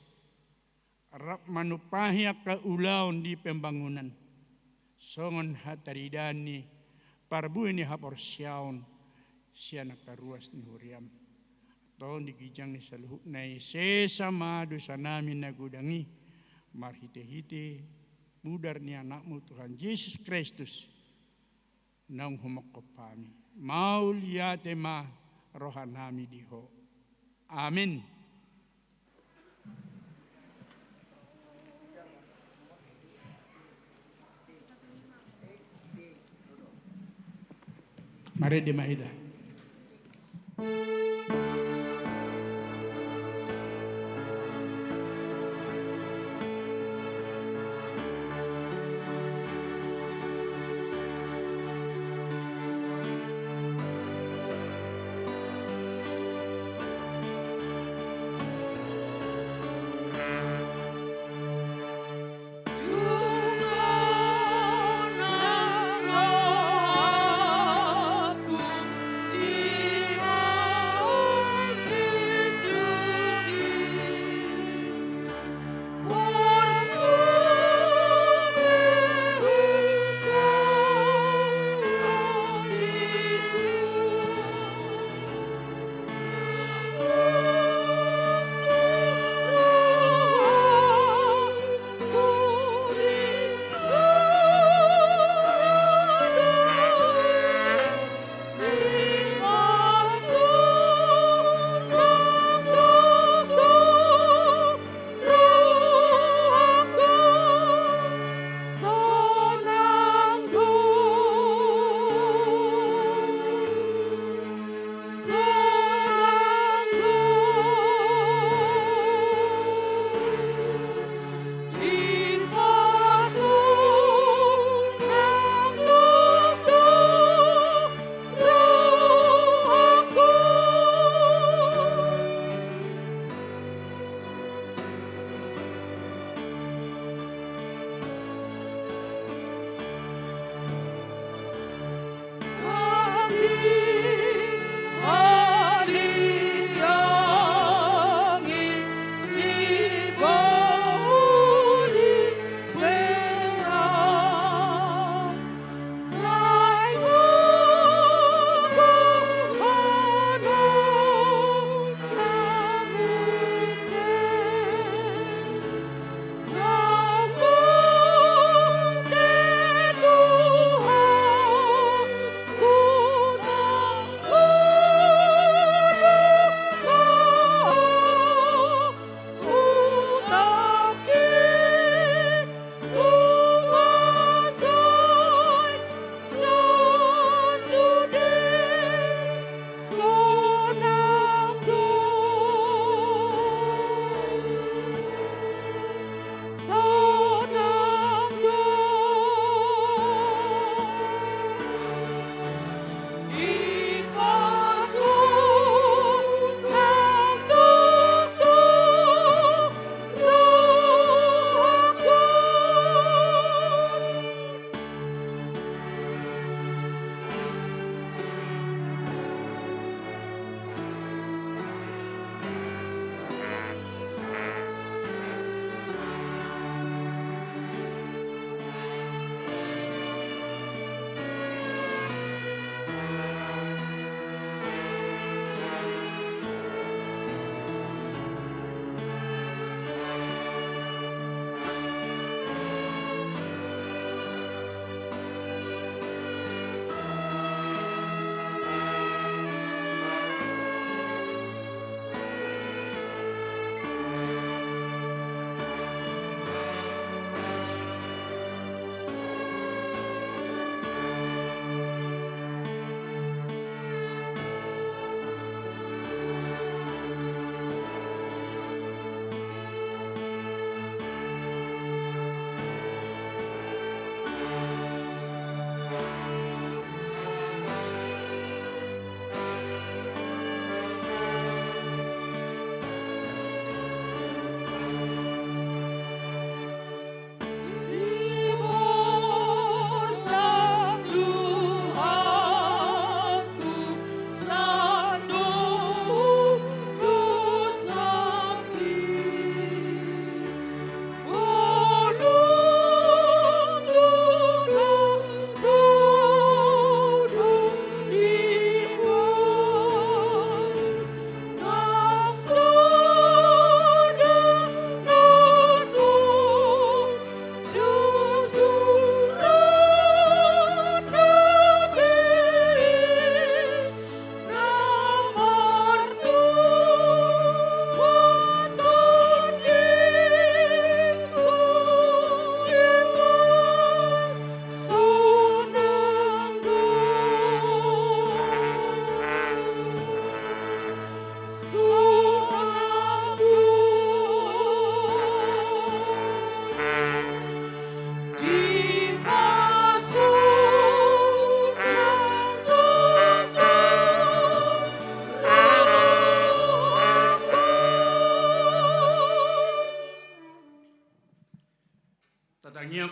Arap manupahi ke ulaun di pembangunan. Songon hataridani parbu ini haporsyaon siana karuas ni Huriam. Tahun digijang ni saluhuk nai sesama dosa namin nagudangi marhite-hite mudar ni anakmu Tuhan Yesus Kristus nang humakopami mauliate ma rohanami diho. Amin. Mari di Maida. Aku di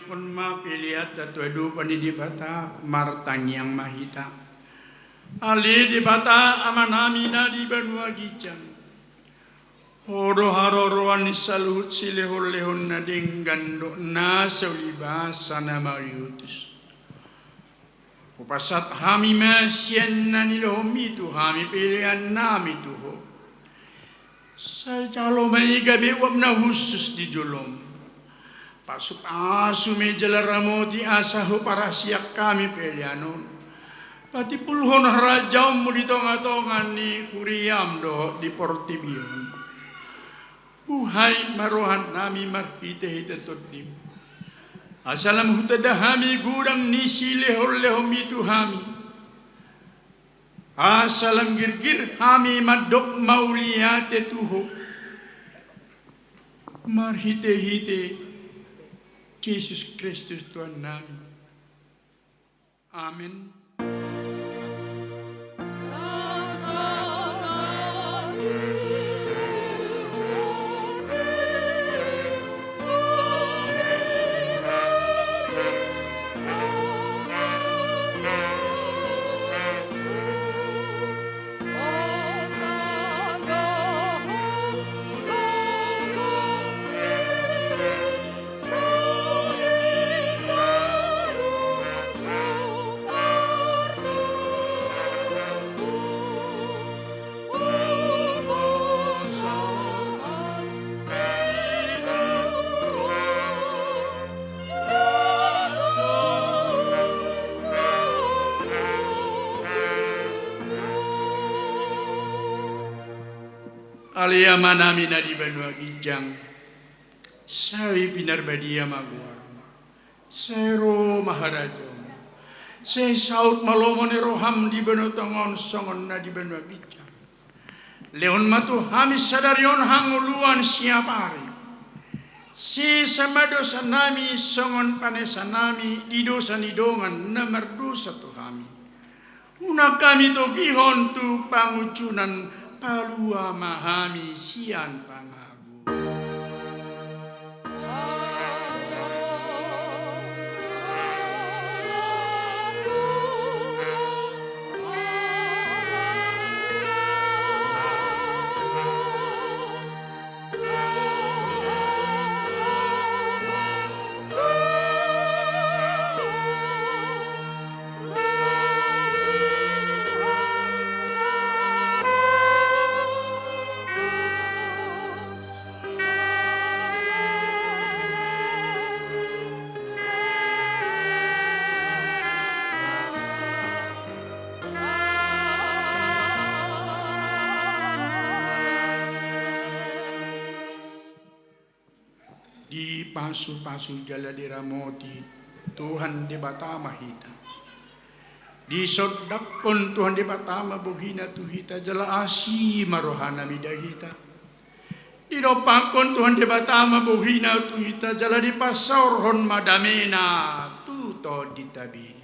pun mapiliat at wedu panidibata martang yang mahita. Ali dibata amanami na di Banua Gijang. Horo haroroan isaluhut silehon-lehon na dinggando na sa ulibasa na mariutus. Upasat hami masyan na nilohom itu, hami pilihan nami tuho. Sa jalo may gabi wag na husus di julom. Pasuk asu may jalaramoti asaho para siyak kami pilihanon. Pati pulhon harajaw mo dito nga tongan ni Kuriam do di Portibion. Buhay marohan nami marhite-hite toddim. Asalam hutada hami gudang nisi lehol-lehom itu hami. Asalam girgir hami madok mauliyate tuho. Marhite-hite Yesus Kristus Tuhan nami. Amin. Aliyama namin na di Banua Gijang, sawi pinarbadiya maguar, sero maharajo, se saut malomon roham di Banutangon songon na di Banua Gijang. Leon matu hamis sadarion hanguluan siapari, si samado sanami songon panesanami di dosa nidongan na merdosa tu kami. Una kami to gihon tu pangucunan palua mahami sian pangagu. Di pasu-pasu jala diramoti Tuhan di batama hita. Di sodak pun Tuhan di batama buhina tuhita jala asi marohana midahita. Di dopakon Tuhan di batama buhina tuhita jala di pasaurhon madamena tuto ditabi.